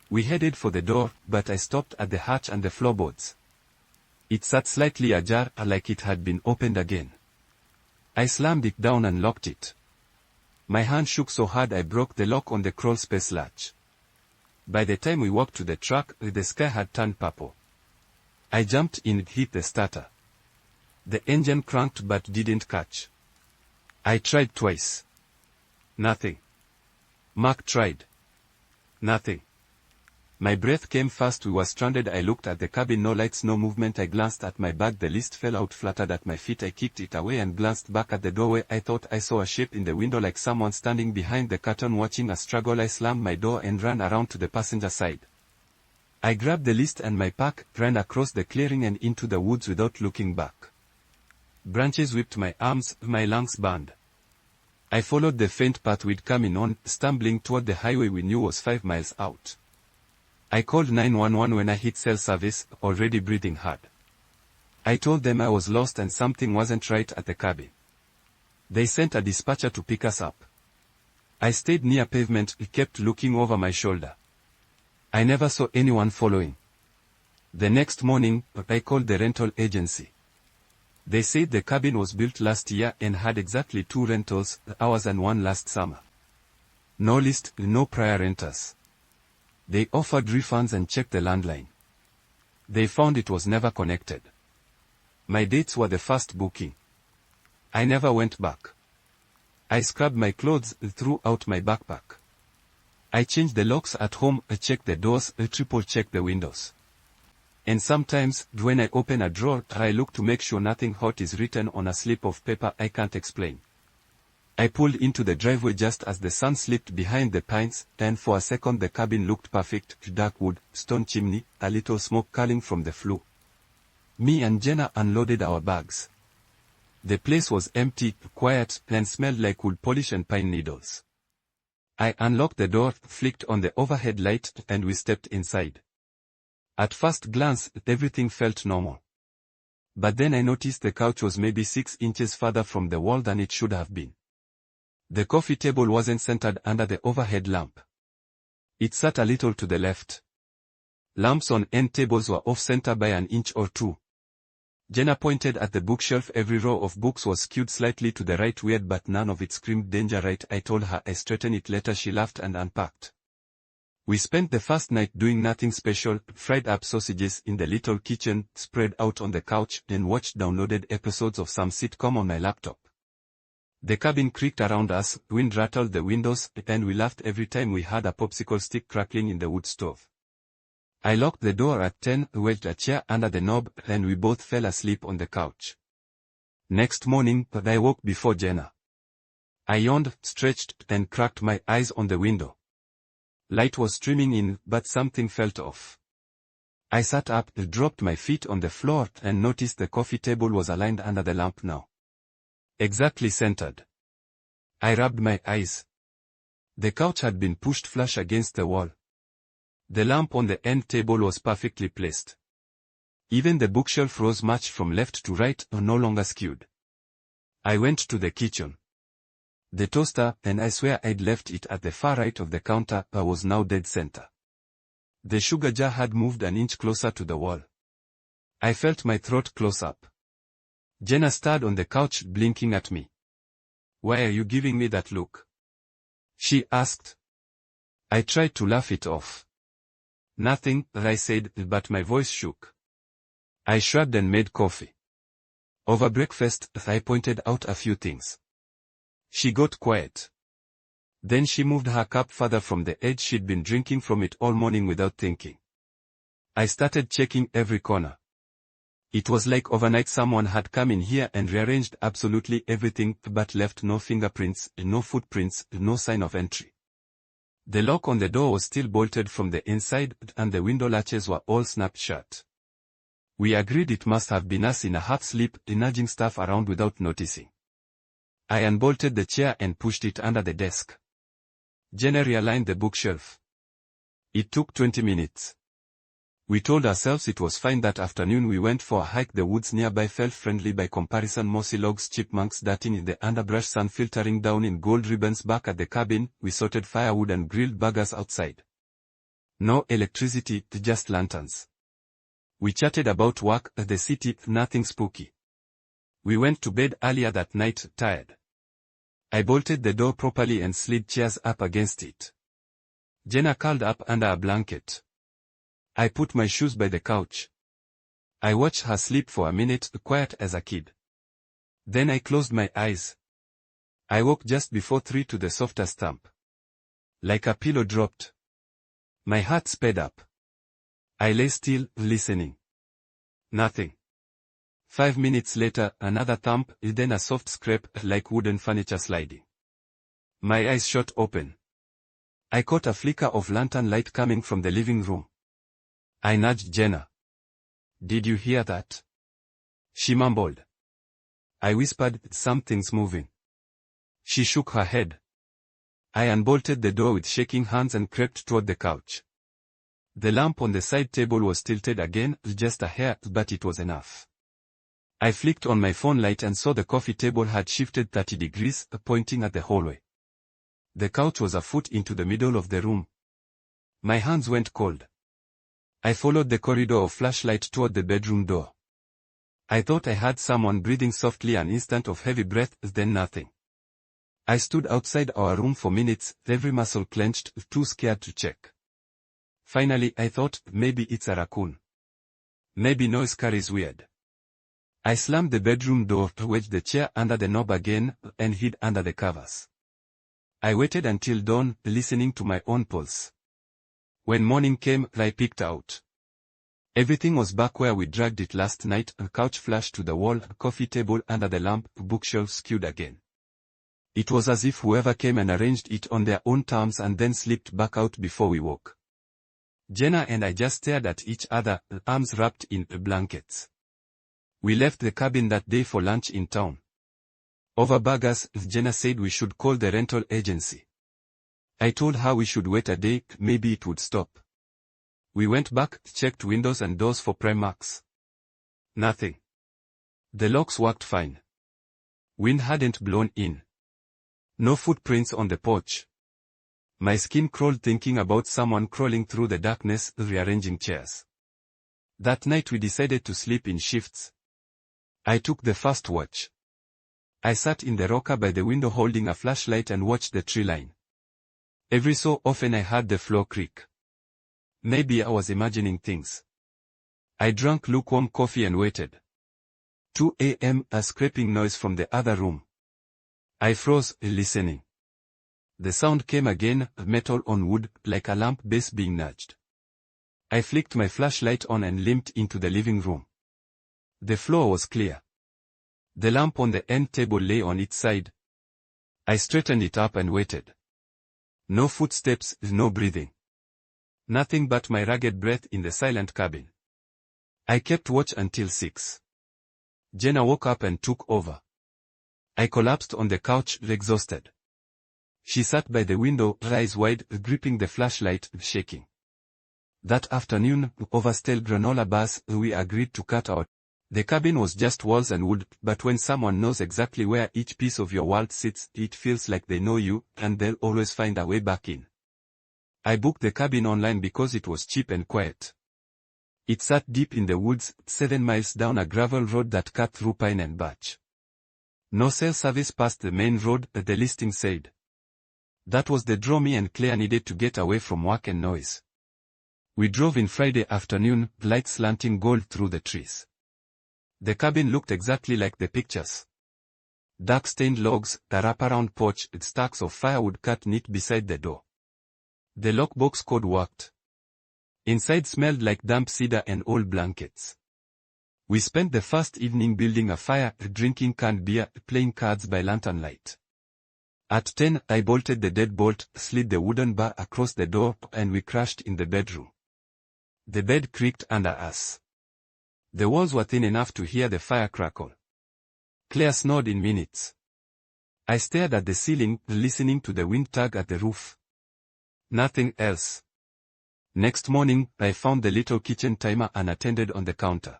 We headed for the door, but I stopped at the hatch and the floorboards. It sat slightly ajar, like it had been opened again. I slammed it down and locked it. My hand shook so hard I broke the lock on the crawl space latch. By the time we walked to the truck, the sky had turned purple. I jumped in and hit the starter. The engine cranked but didn't catch. I tried twice. Nothing. Mark tried. Nothing. My breath came fast. We were stranded. I looked at the cabin. No lights, no movement. I glanced at my bag. The list fell out, fluttered at my feet. I kicked it away and glanced back at the doorway. I thought I saw a shape in the window, like someone standing behind the curtain watching a struggle. I slammed my door and ran around to the passenger side. I grabbed the list and my pack, ran across the clearing and into the woods without looking back. Branches whipped my arms, my lungs burned. I followed the faint path we'd come in on, stumbling toward the highway we knew was 5 miles out. I called 911 when I hit cell service, already breathing hard. I told them I was lost and something wasn't right at the cabin. They sent a dispatcher to pick us up. I stayed near pavement, kept looking over my shoulder. I never saw anyone following. The next morning, I called the rental agency. They said the cabin was built last year and had exactly 2 rentals, ours and one last summer. No list, no prior renters. They offered refunds and checked the landline. They found it was never connected. My dates were the first booking. I never went back. I scrubbed my clothes, threw out my backpack. I changed the locks at home, checked the doors, triple-checked the windows. And sometimes, when I open a drawer, I look to make sure nothing hot is written on a slip of paper I can't explain. I pulled into the driveway just as the sun slipped behind the pines, and for a second the cabin looked perfect, dark wood, stone chimney, a little smoke curling from the flue. Me and Jenna unloaded our bags. The place was empty, quiet, and smelled like wood polish and pine needles. I unlocked the door, flicked on the overhead light, and we stepped inside. At first glance, everything felt normal. But then I noticed the couch was maybe 6 inches farther from the wall than it should have been. The coffee table wasn't centered under the overhead lamp. It sat a little to the left. Lamps on end tables were off-center by an inch or 2. Jenna pointed at the bookshelf. Every row of books was skewed slightly to the right. Weird, but none of it screamed danger. Right, I told her. I straightened it later. She laughed and unpacked. We spent the first night doing nothing special, fried up sausages in the little kitchen, spread out on the couch, and watched downloaded episodes of some sitcom on my laptop. The cabin creaked around us, wind rattled the windows, and we laughed every time we heard a popsicle stick crackling in the wood stove. I locked the door at 10, wedged a chair under the knob, and we both fell asleep on the couch. Next morning, I woke before Jenna. I yawned, stretched, and cracked my eyes on the window. Light was streaming in, but something felt off. I sat up, dropped my feet on the floor, and noticed the coffee table was aligned under the lamp now. Exactly centered. I rubbed my eyes. The couch had been pushed flush against the wall. The lamp on the end table was perfectly placed. Even the bookshelf rose much from left to right, no longer skewed. I went to the kitchen. The toaster, and I swear I'd left it at the far right of the counter, was now dead center. The sugar jar had moved an inch closer to the wall. I felt my throat close up. Jenna stared on the couch, blinking at me. "Why are you giving me that look?" she asked. I tried to laugh it off. "Nothing," I said, but my voice shook. I shrugged and made coffee. Over breakfast, I pointed out a few things. She got quiet. Then she moved her cup further from the edge. She'd been drinking from it all morning without thinking. I started checking every corner. It was like overnight someone had come in here and rearranged absolutely everything, but left no fingerprints, no footprints, no sign of entry. The lock on the door was still bolted from the inside, and the window latches were all snapped shut. We agreed it must have been us in a half-sleep, nudging stuff around without noticing. I unbolted the chair and pushed it under the desk. Jenna realigned the bookshelf. It took 20 minutes. We told ourselves it was fine. That afternoon we went for a hike. The woods nearby felt friendly by comparison. Mossy logs, chipmunks darting in the underbrush, sun filtering down in gold ribbons. Back at the cabin, we sorted firewood and grilled burgers outside. No electricity, just lanterns. We chatted about work, the city, nothing spooky. We went to bed earlier that night, tired. I bolted the door properly and slid chairs up against it. Jenna curled up under a blanket. I put my shoes by the couch. I watched her sleep for a minute, quiet as a kid. Then I closed my eyes. I woke just before 3 to the softer stamp. Like a pillow dropped. My heart sped up. I lay still, listening. Nothing. 5 minutes later, another thump, then a soft scrape, like wooden furniture sliding. My eyes shot open. I caught a flicker of lantern light coming from the living room. I nudged Jenna. "Did you hear that?" She mumbled. I whispered, "Something's moving." She shook her head. I unbolted the door with shaking hands and crept toward the couch. The lamp on the side table was tilted again, just a hair, but it was enough. I flicked on my phone light and saw the coffee table had shifted 30 degrees, pointing at the hallway. The couch was a foot into the middle of the room. My hands went cold. I followed the corridor of flashlight toward the bedroom door. I thought I heard someone breathing softly. An instant of heavy breath, then nothing. I stood outside our room for minutes, every muscle clenched, too scared to check. Finally I thought, maybe it's a raccoon. Maybe noise carries weird. I slammed the bedroom door, wedged the chair under the knob again, and hid under the covers. I waited until dawn, listening to my own pulse. When morning came, I peeked out. Everything was back where we dragged it last night, a couch flushed to the wall, coffee table under the lamp, bookshelf skewed again. It was as if whoever came and arranged it on their own terms and then slipped back out before we woke. Jenna and I just stared at each other, arms wrapped in blankets. We left the cabin that day for lunch in town. Over burgers, Jenna said we should call the rental agency. I told her we should wait a day, maybe it would stop. We went back, checked windows and doors for prime marks. Nothing. The locks worked fine. Wind hadn't blown in. No footprints on the porch. My skin crawled thinking about someone crawling through the darkness, rearranging chairs. That night we decided to sleep in shifts. I took the first watch. I sat in the rocker by the window holding a flashlight and watched the tree line. Every so often I heard the floor creak. Maybe I was imagining things. I drank lukewarm coffee and waited. 2 a.m. a scraping noise from the other room. I froze, listening. The sound came again, metal on wood, like a lamp base being nudged. I flicked my flashlight on and limped into the living room. The floor was clear. The lamp on the end table lay on its side. I straightened it up and waited. No footsteps, no breathing. Nothing but my ragged breath in the silent cabin. I kept watch until 6. Jenna woke up and took over. I collapsed on the couch, exhausted. She sat by the window, eyes wide, gripping the flashlight, shaking. That afternoon, over stale granola bars, we agreed to cut out. The cabin was just walls and wood, but when someone knows exactly where each piece of your world sits, it feels like they know you, and they'll always find a way back in. I booked the cabin online because it was cheap and quiet. It sat deep in the woods, 7 miles down a gravel road that cut through pine and birch. No cell service past the main road, the listing said. That was the draw me and Claire needed to get away from work and noise. We drove in Friday afternoon, light slanting gold through the trees. The cabin looked exactly like the pictures. Dark-stained logs, a wraparound porch with stacks of firewood cut neat beside the door. The lockbox code worked. Inside smelled like damp cedar and old blankets. We spent the first evening building a fire, drinking canned beer, playing cards by lantern light. At 10, I bolted the deadbolt, slid the wooden bar across the door, and we crashed in the bedroom. The bed creaked under us. The walls were thin enough to hear the fire crackle. Claire snored in minutes. I stared at the ceiling, listening to the wind tug at the roof. Nothing else. Next morning, I found the little kitchen timer unattended on the counter.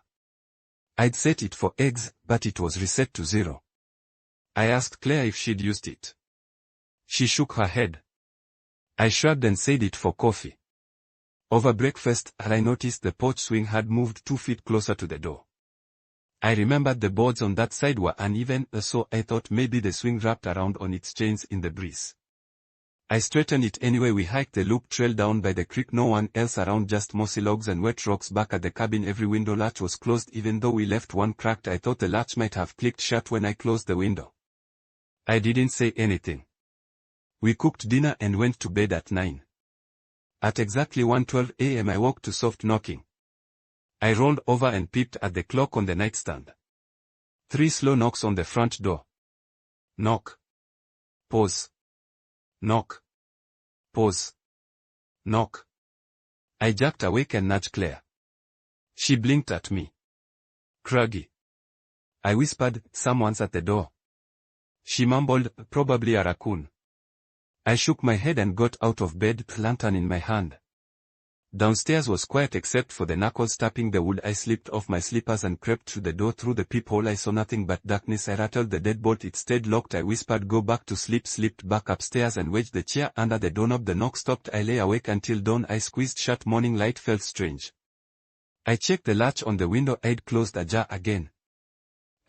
I'd set it for eggs, but it was reset to 0. I asked Claire if she'd used it. She shook her head. I shrugged and said it for coffee. Over breakfast, I noticed the porch swing had moved 2 feet closer to the door. I remembered the boards on that side were uneven, so I thought maybe the swing wrapped around on its chains in the breeze. I straightened it anyway. We hiked the loop trail down by the creek, no one else around, just mossy logs and wet rocks. Back at the cabin, every window latch was closed, even though we left one cracked. I thought the latch might have clicked shut when I closed the window. I didn't say anything. We cooked dinner and went to bed at 9. At exactly 1:12 a.m. I woke to soft knocking. I rolled over and peeped at the clock on the nightstand. 3 slow knocks on the front door. Knock. Pause. Knock. Pause. Knock. I jerked awake and nudged Claire. She blinked at me. Craggy. I whispered, someone's at the door. She mumbled, probably a raccoon. I shook my head and got out of bed, lantern in my hand. Downstairs was quiet except for the knuckles tapping the wood. I slipped off my slippers and crept through the door. Through the peephole I saw nothing but darkness. I rattled the deadbolt. It stayed locked. I whispered, go back to sleep. Slipped back upstairs and wedged the chair under the doorknob. The knock stopped. I lay awake until dawn. I squeezed shut. Morning light felt strange. I checked the latch on the window. I'd closed ajar again.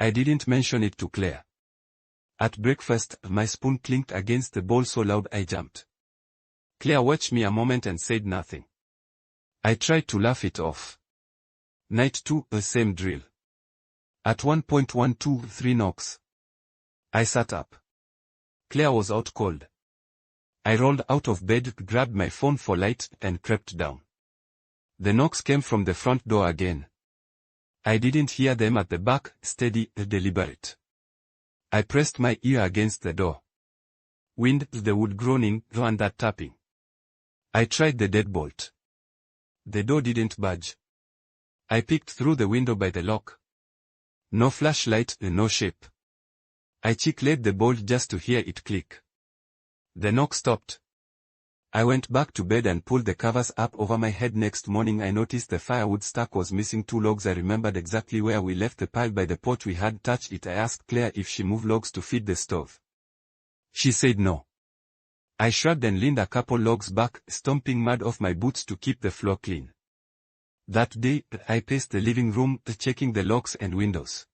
I didn't mention it to Claire. At breakfast, my spoon clinked against the bowl so loud I jumped. Claire watched me a moment and said nothing. I tried to laugh it off. Night 2, the same drill. At 1 point 1, 2, 3 knocks. I sat up. Claire was out cold. I rolled out of bed, grabbed my phone for light, and crept down. The knocks came from the front door again. I didn't hear them at the back, steady, deliberate. I pressed my ear against the door. Wind, the wood groaning, and that tapping. I tried the deadbolt. The door didn't budge. I peeked through the window by the lock. No flashlight, no shape. I chick-laid the bolt just to hear it click. The knock stopped. I went back to bed and pulled the covers up over my head. Next morning I noticed the firewood stack was missing 2 logs. I remembered exactly where we left the pile by the porch. We had touched it. I asked Claire if she moved logs to feed the stove. She said no. I shrugged and leaned a couple logs back, stomping mud off my boots to keep the floor clean. That day, I paced the living room, checking the locks and windows.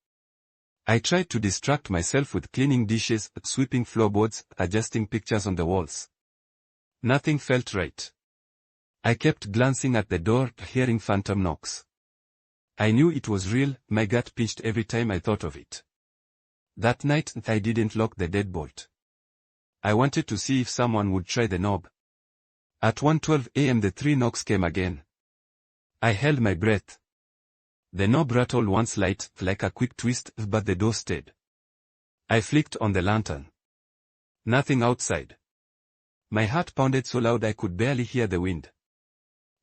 I tried to distract myself with cleaning dishes, sweeping floorboards, adjusting pictures on the walls. Nothing felt right. I kept glancing at the door, hearing phantom knocks. I knew it was real. My gut pinched every time I thought of it. That night, I didn't lock the deadbolt. I wanted to see if someone would try the knob. At 1:12 a.m. the 3 knocks came again. I held my breath. The knob rattled once light, like a quick twist, but the door stayed. I flicked on the lantern. Nothing outside. My heart pounded so loud I could barely hear the wind.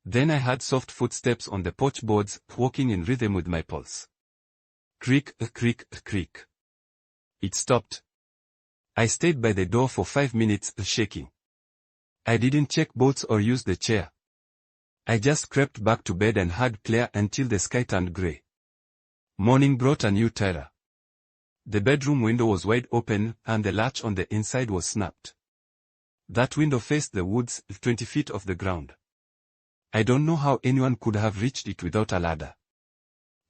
Then I heard soft footsteps on the porch boards, walking in rhythm with my pulse. Creak, creak, creak. It stopped. I stayed by the door for 5 minutes, shaking. I didn't check bolts or use the chair. I just crept back to bed and had Claire until the sky turned grey. Morning brought a new terror. The bedroom window was wide open, and the latch on the inside was snapped. That window faced the woods, 20 feet off the ground. I don't know how anyone could have reached it without a ladder.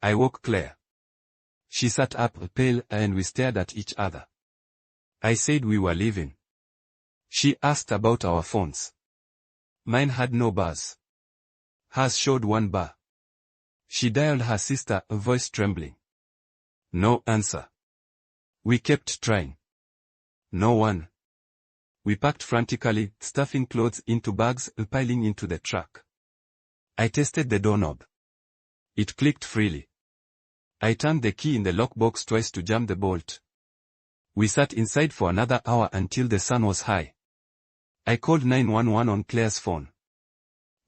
I woke Claire. She sat up, pale, and we stared at each other. I said we were leaving. She asked about our phones. Mine had no bars. Hers showed 1 bar. She dialed her sister, a voice trembling. No answer. We kept trying. No one. We packed frantically, stuffing clothes into bags, piling into the truck. I tested the doorknob. It clicked freely. I turned the key in the lockbox twice to jam the bolt. We sat inside for another hour until the sun was high. I called 911 on Claire's phone.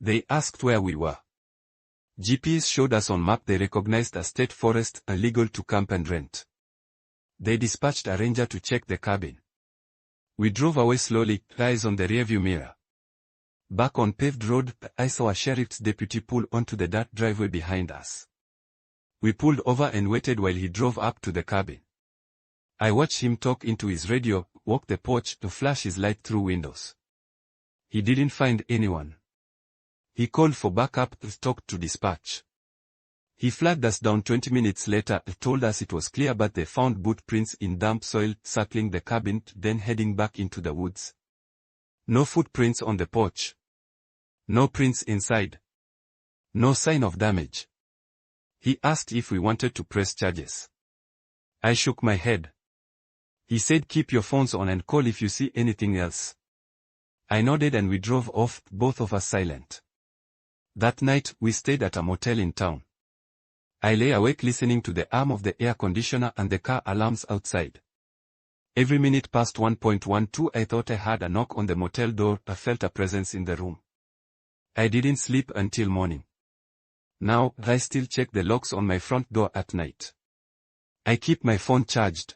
They asked where we were. GPS showed us on map they recognized a state forest, illegal to camp and rent. They dispatched a ranger to check the cabin. We drove away slowly, eyes on the rearview mirror. Back on paved road, I saw a sheriff's deputy pull onto the dirt driveway behind us. We pulled over and waited while he drove up to the cabin. I watched him talk into his radio, walk the porch to flash his light through windows. He didn't find anyone. He called for backup, talked to dispatch. He flagged us down 20 minutes later, told us it was clear but they found boot prints in damp soil circling the cabin, then heading back into the woods. No footprints on the porch. No prints inside. No sign of damage. He asked if we wanted to press charges. I shook my head. He said keep your phones on and call if you see anything else. I nodded and we drove off, both of us silent. That night, we stayed at a motel in town. I lay awake listening to the hum of the air conditioner and the car alarms outside. Every minute past 1.12 I thought I heard a knock on the motel door, I felt a presence in the room. I didn't sleep until morning. Now, I still check the locks on my front door at night. I keep my phone charged.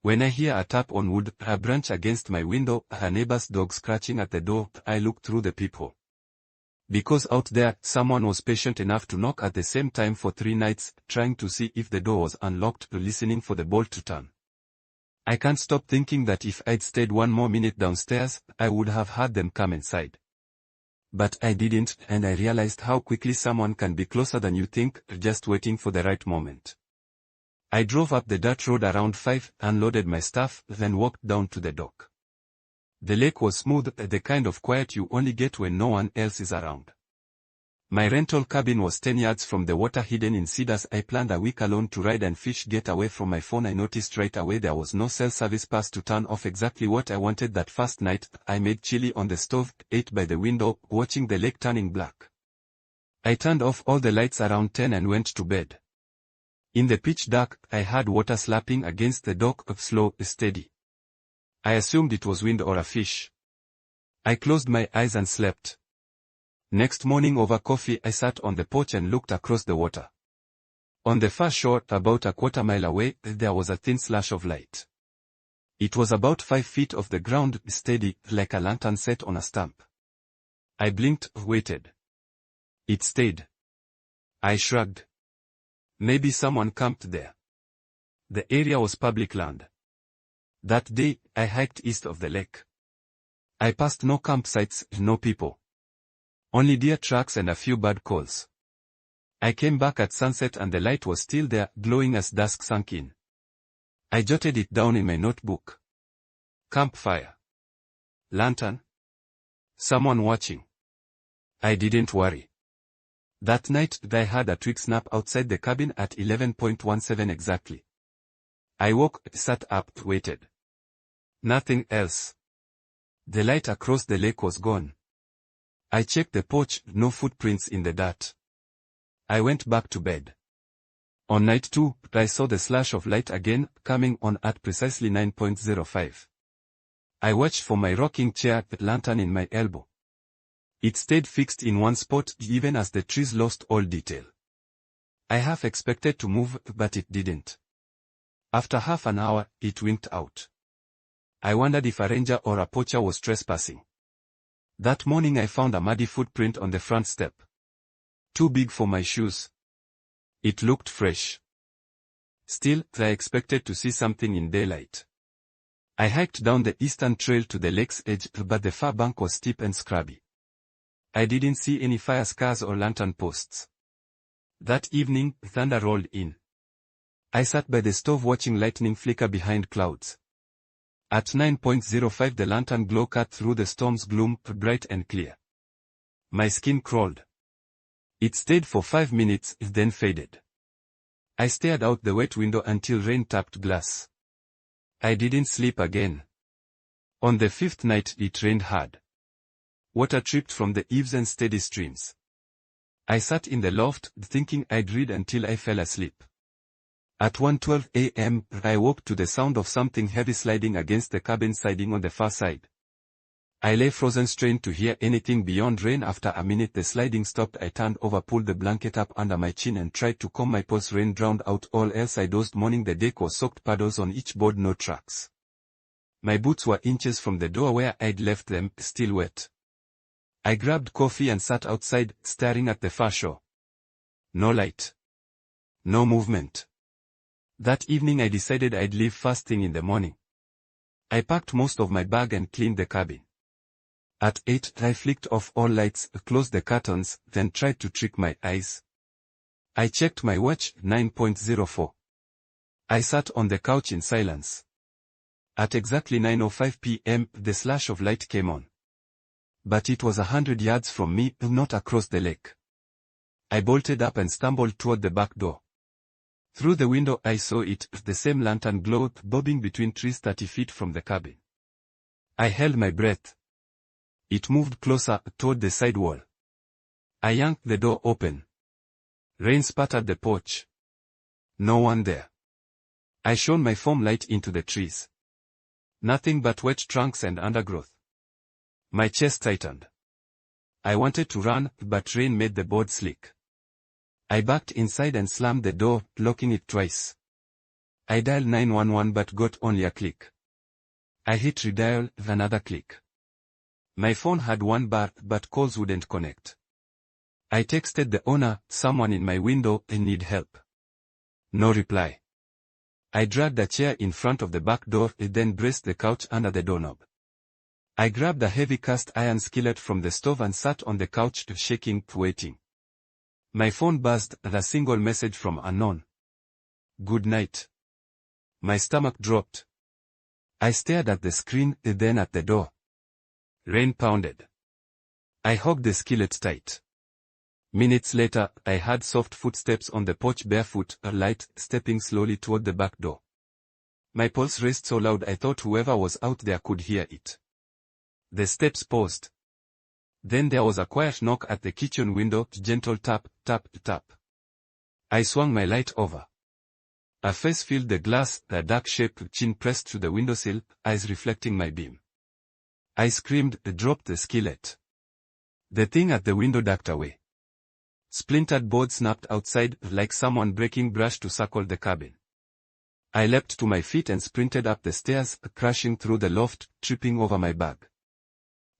When I hear a tap on wood, a branch against my window, a neighbor's dog scratching at the door, I look through the peephole. Because out there, someone was patient enough to knock at the same time for 3 nights, trying to see if the door was unlocked, listening for the bolt to turn. I can't stop thinking that if I'd stayed 1 more minute downstairs, I would have had them come inside. But I didn't, and I realized how quickly someone can be closer than you think, just waiting for the right moment. I drove up the dirt road around 5, unloaded my stuff, then walked down to the dock. The lake was smooth, the kind of quiet you only get when no one else is around. My rental cabin was 10 yards from the water hidden in cedars. I planned a week alone to ride and fish. Get away from my phone. I noticed right away there was no cell service pass to turn off. Exactly what I wanted that first night. I made chili on the stove, ate by the window, watching the lake turning black. I turned off all the lights around 10 and went to bed. In the pitch dark, I heard water slapping against the dock, slow, steady. I assumed it was wind or a fish. I closed my eyes and slept. Next morning over coffee I sat on the porch and looked across the water. On the far shore, about a quarter mile away, there was a thin slash of light. It was about 5 feet off the ground, steady, like a lantern set on a stump. I blinked, waited. It stayed. I shrugged. Maybe someone camped there. The area was public land. That day, I hiked east of the lake. I passed no campsites, no people. Only deer tracks and a few bird calls. I came back at sunset and the light was still there, glowing as dusk sank in. I jotted it down in my notebook. Campfire. Lantern. Someone watching. I didn't worry. That night, I had a twig snap outside the cabin at 11:17 exactly. I woke, sat up, waited. Nothing else. The light across the lake was gone. I checked the porch, no footprints in the dirt. I went back to bed. On night 2, I saw the slash of light again, coming on at precisely 9:05. I watched for my rocking chair, the lantern in my elbow. It stayed fixed in one spot even as the trees lost all detail. I half expected to move, but it didn't. After half an hour, it winked out. I wondered if a ranger or a poacher was trespassing. That morning I found a muddy footprint on the front step. Too big for my shoes. It looked fresh. Still, I expected to see something in daylight. I hiked down the eastern trail to the lake's edge, but the far bank was steep and scrubby. I didn't see any fire scars or lantern posts. That evening, thunder rolled in. I sat by the stove watching lightning flicker behind clouds. At 9:05 the lantern glow cut through the storm's gloom, bright and clear. My skin crawled. It stayed for 5 minutes, then faded. I stared out the wet window until rain tapped glass. I didn't sleep again. On the 5th night it rained hard. Water dripped from the eaves and steady streams. I sat in the loft, thinking I'd read until I fell asleep. At 1:12 a.m., I woke to the sound of something heavy sliding against the cabin siding on the far side. I lay frozen, strained to hear anything beyond rain. After a minute the sliding stopped. I turned over, pulled the blanket up under my chin and tried to calm my pulse. Rain drowned out all else. I dozed. Morning the deck was soaked, paddles on each board, no tracks. My boots were inches from the door where I'd left them, still wet. I grabbed coffee and sat outside, staring at the far shore. No light. No movement. That evening I decided I'd leave first thing in the morning. I packed most of my bag and cleaned the cabin. At 8 I flicked off all lights, closed the curtains, then tried to trick my eyes. I checked my watch, 9:04. I sat on the couch in silence. At exactly 9:05 p.m. the slash of light came on. But it was 100 yards from me, not across the lake. I bolted up and stumbled toward the back door. Through the window I saw it, the same lantern glowed, bobbing between trees 30 feet from the cabin. I held my breath. It moved closer, toward the side wall. I yanked the door open. Rain spattered the porch. No one there. I shone my foam light into the trees. Nothing but wet trunks and undergrowth. My chest tightened. I wanted to run, but rain made the board slick. I backed inside and slammed the door, locking it twice. I dialed 911 but got only a click. I hit redial, another click. My phone had one bar, but calls wouldn't connect. I texted the owner, someone in my window, I need help. No reply. I dragged a chair in front of the back door, then braced the couch under the doorknob. I grabbed a heavy cast iron skillet from the stove and sat on the couch, shaking, waiting. My phone buzzed, a single message from unknown. Good night. My stomach dropped. I stared at the screen, then at the door. Rain pounded. I hugged the skillet tight. Minutes later, I heard soft footsteps on the porch, barefoot, light, stepping slowly toward the back door. My pulse raced so loud I thought whoever was out there could hear it. The steps paused. Then there was a quiet knock at the kitchen window, gentle tap, tap, tap. I swung my light over. A face filled the glass, a dark shape, chin pressed to the windowsill, eyes reflecting my beam. I screamed, dropped the skillet. The thing at the window ducked away. Splintered board snapped outside, like someone breaking brush to circle the cabin. I leapt to my feet and sprinted up the stairs, crashing through the loft, tripping over my bag.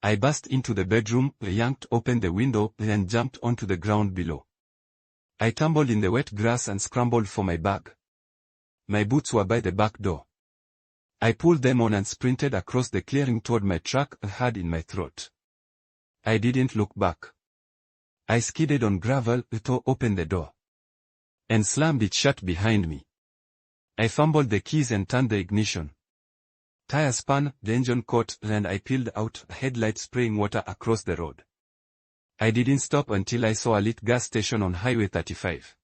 I burst into the bedroom, yanked open the window, and jumped onto the ground below. I tumbled in the wet grass and scrambled for my bag. My boots were by the back door. I pulled them on and sprinted across the clearing toward my truck, a heart in my throat. I didn't look back. I skidded on gravel, tore open the door, and slammed it shut behind me. I fumbled the keys and turned the ignition. Tire spun, the engine caught, and I peeled out, headlight spraying water across the road. I didn't stop until I saw a lit gas station on Highway 35.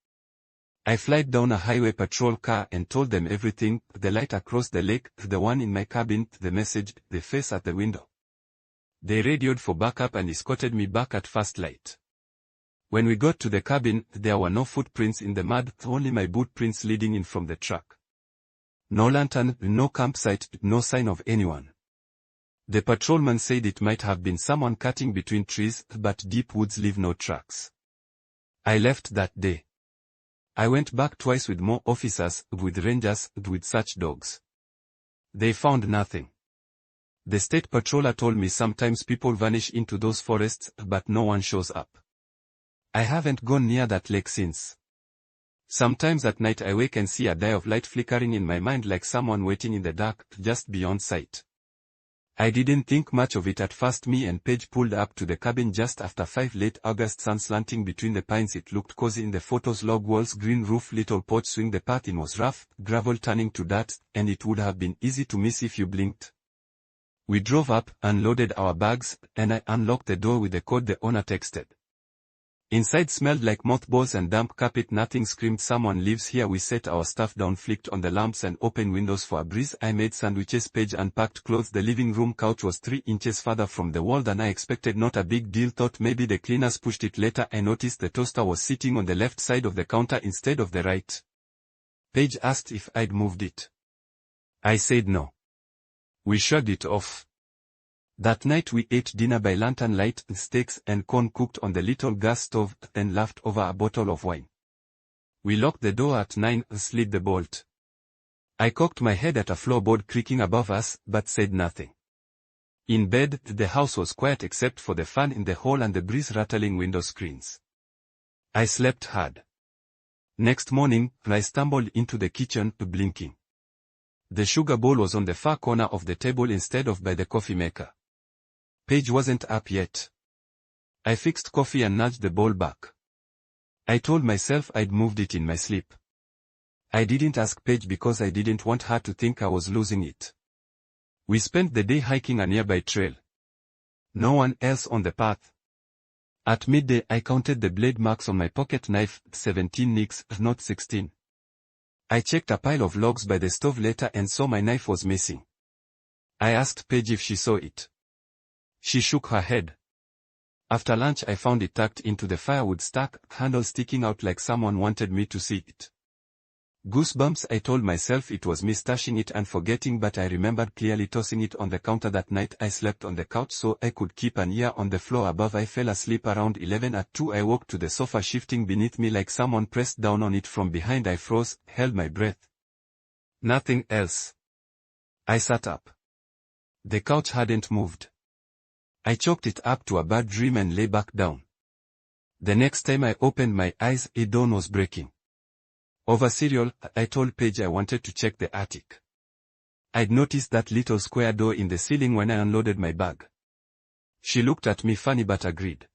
I flied down a highway patrol car and told them everything, the light across the lake, the one in my cabin, the message, the face at the window. They radioed for backup and escorted me back at first light. When we got to the cabin, there were no footprints in the mud, only my boot prints leading in from the truck. No lantern, no campsite, no sign of anyone. The patrolman said it might have been someone cutting between trees, but deep woods leave no tracks. I left that day. I went back twice with more officers, with rangers, with such dogs. They found nothing. The state patroller told me sometimes people vanish into those forests, but no one shows up. I haven't gone near that lake since. Sometimes at night I wake and see a dye of light flickering in my mind like someone waiting in the dark, just beyond sight. I didn't think much of it at first. Me and Paige pulled up to the cabin just after 5 late August, sun slanting between the pines. It looked cozy in the photos, log walls, green roof, little porch swing. The path in was rough, gravel turning to dirt, and it would have been easy to miss if you blinked. We drove up, unloaded our bags, and I unlocked the door with the code the owner texted. Inside smelled like mothballs and damp carpet. Nothing screamed someone lives here. We set our stuff down, flicked on the lamps and opened windows for a breeze. I made sandwiches. Paige unpacked clothes. The living room couch was 3 inches farther from the wall than I expected. Not a big deal, thought maybe the cleaners pushed it later. I noticed the toaster was sitting on the left side of the counter instead of the right. Paige asked if I'd moved it. I said no. We shrugged it off. That night we ate dinner by lantern light, steaks and corn cooked on the little gas stove, and laughed over a bottle of wine. We locked the door at 9, slid the bolt. I cocked my head at a floorboard creaking above us, but said nothing. In bed, the house was quiet except for the fan in the hall and the breeze rattling window screens. I slept hard. Next morning, I stumbled into the kitchen, blinking. The sugar bowl was on the far corner of the table instead of by the coffee maker. Paige wasn't up yet. I fixed coffee and nudged the bowl back. I told myself I'd moved it in my sleep. I didn't ask Paige because I didn't want her to think I was losing it. We spent the day hiking a nearby trail. No one else on the path. At midday I counted the blade marks on my pocket knife, 17 nicks, not 16. I checked a pile of logs by the stove later and saw my knife was missing. I asked Paige if she saw it. She shook her head. After lunch I found it tucked into the firewood stack, handle sticking out like someone wanted me to see it. Goosebumps. I told myself it was me stashing it and forgetting, but I remembered clearly tossing it on the counter that night. I slept on the couch so I could keep an ear on the floor above. I fell asleep around 11. At 2 I woke to the sofa shifting beneath me like someone pressed down on it from behind. I froze, held my breath. Nothing else. I sat up. The couch hadn't moved. I chalked it up to a bad dream and lay back down. The next time I opened my eyes, a dawn was breaking. Over cereal, I told Paige I wanted to check the attic. I'd noticed that little square door in the ceiling when I unloaded my bag. She looked at me funny but agreed.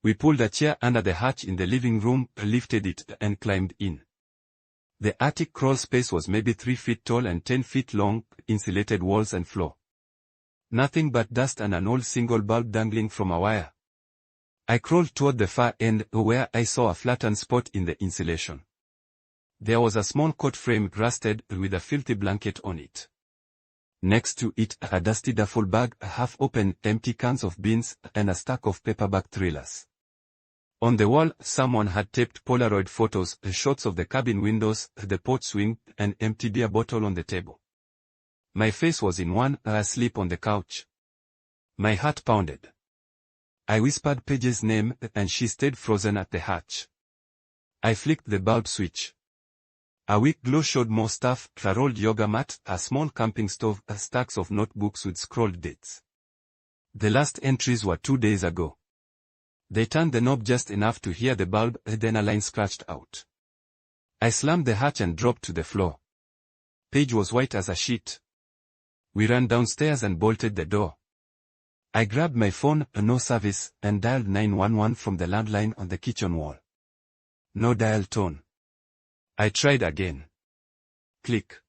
We pulled a chair under the hatch in the living room, lifted it, and climbed in. The attic crawl space was maybe 3 feet tall and 10 feet long, insulated walls and floor. Nothing but dust and an old single bulb dangling from a wire. I crawled toward the far end, where I saw a flattened spot in the insulation. There was a small coat frame, rusted, with a filthy blanket on it. Next to it, a dusty duffel bag, half-open, empty cans of beans, and a stack of paperback thrillers. On the wall, someone had taped Polaroid photos, shots of the cabin windows, the porch swing, and empty beer bottle on the table. My face was in one, asleep on the couch. My heart pounded. I whispered Paige's name, and she stayed frozen at the hatch. I flicked the bulb switch. A weak glow showed more stuff, a rolled yoga mat, a small camping stove, stacks of notebooks with scrolled dates. The last entries were 2 days ago. They turned the knob just enough to hear the bulb, then a line scratched out. I slammed the hatch and dropped to the floor. Paige was white as a sheet. We ran downstairs and bolted the door. I grabbed my phone, no service, and dialed 911 from the landline on the kitchen wall. No dial tone. I tried again. Click.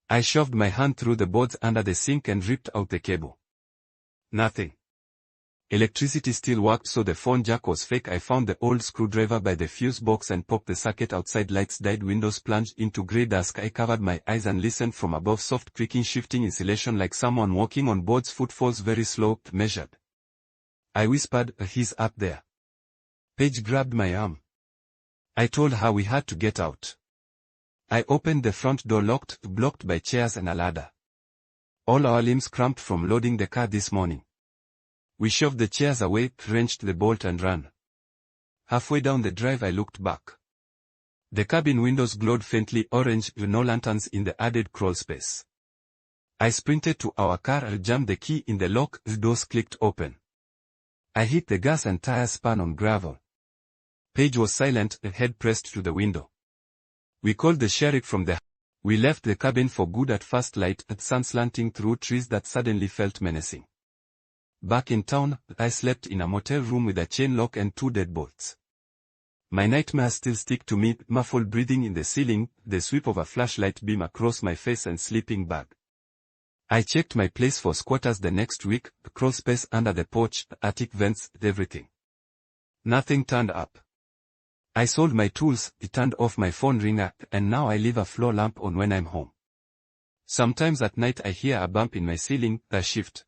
I shoved my hand through the boards under the sink and ripped out the cable. Nothing. Electricity still worked, so the phone jack was fake. I found the old screwdriver by the fuse box and popped the socket outside. Lights died, windows plunged into grey dusk. I covered my eyes and listened from above, soft creaking, shifting insulation like someone walking on boards, footfalls very slow, measured. I whispered, "He's up there." Paige grabbed my arm. I told her we had to get out. I opened the front door, locked, blocked by chairs and a ladder. All our limbs cramped from loading the car this morning. We shoved the chairs away, wrenched the bolt and ran. Halfway down the drive I looked back. The cabin windows glowed faintly orange with no lanterns in the added crawl space. I sprinted to our car and jammed the key in the lock, the doors clicked open. I hit the gas and tires spun on gravel. Paige was silent, her head pressed to the window. We called the sheriff from the house. We left the cabin for good at first light, at sun slanting through trees that suddenly felt menacing. Back in town, I slept in a motel room with a chain lock and 2 deadbolts. My nightmares still stick to me, muffled breathing in the ceiling, the sweep of a flashlight beam across my face and sleeping bag. I checked my place for squatters the next week, crawl space under the porch, attic vents, everything. Nothing turned up. I sold my tools, turned off my phone ringer, and now I leave a floor lamp on when I'm home. Sometimes at night I hear a bump in my ceiling, a shift.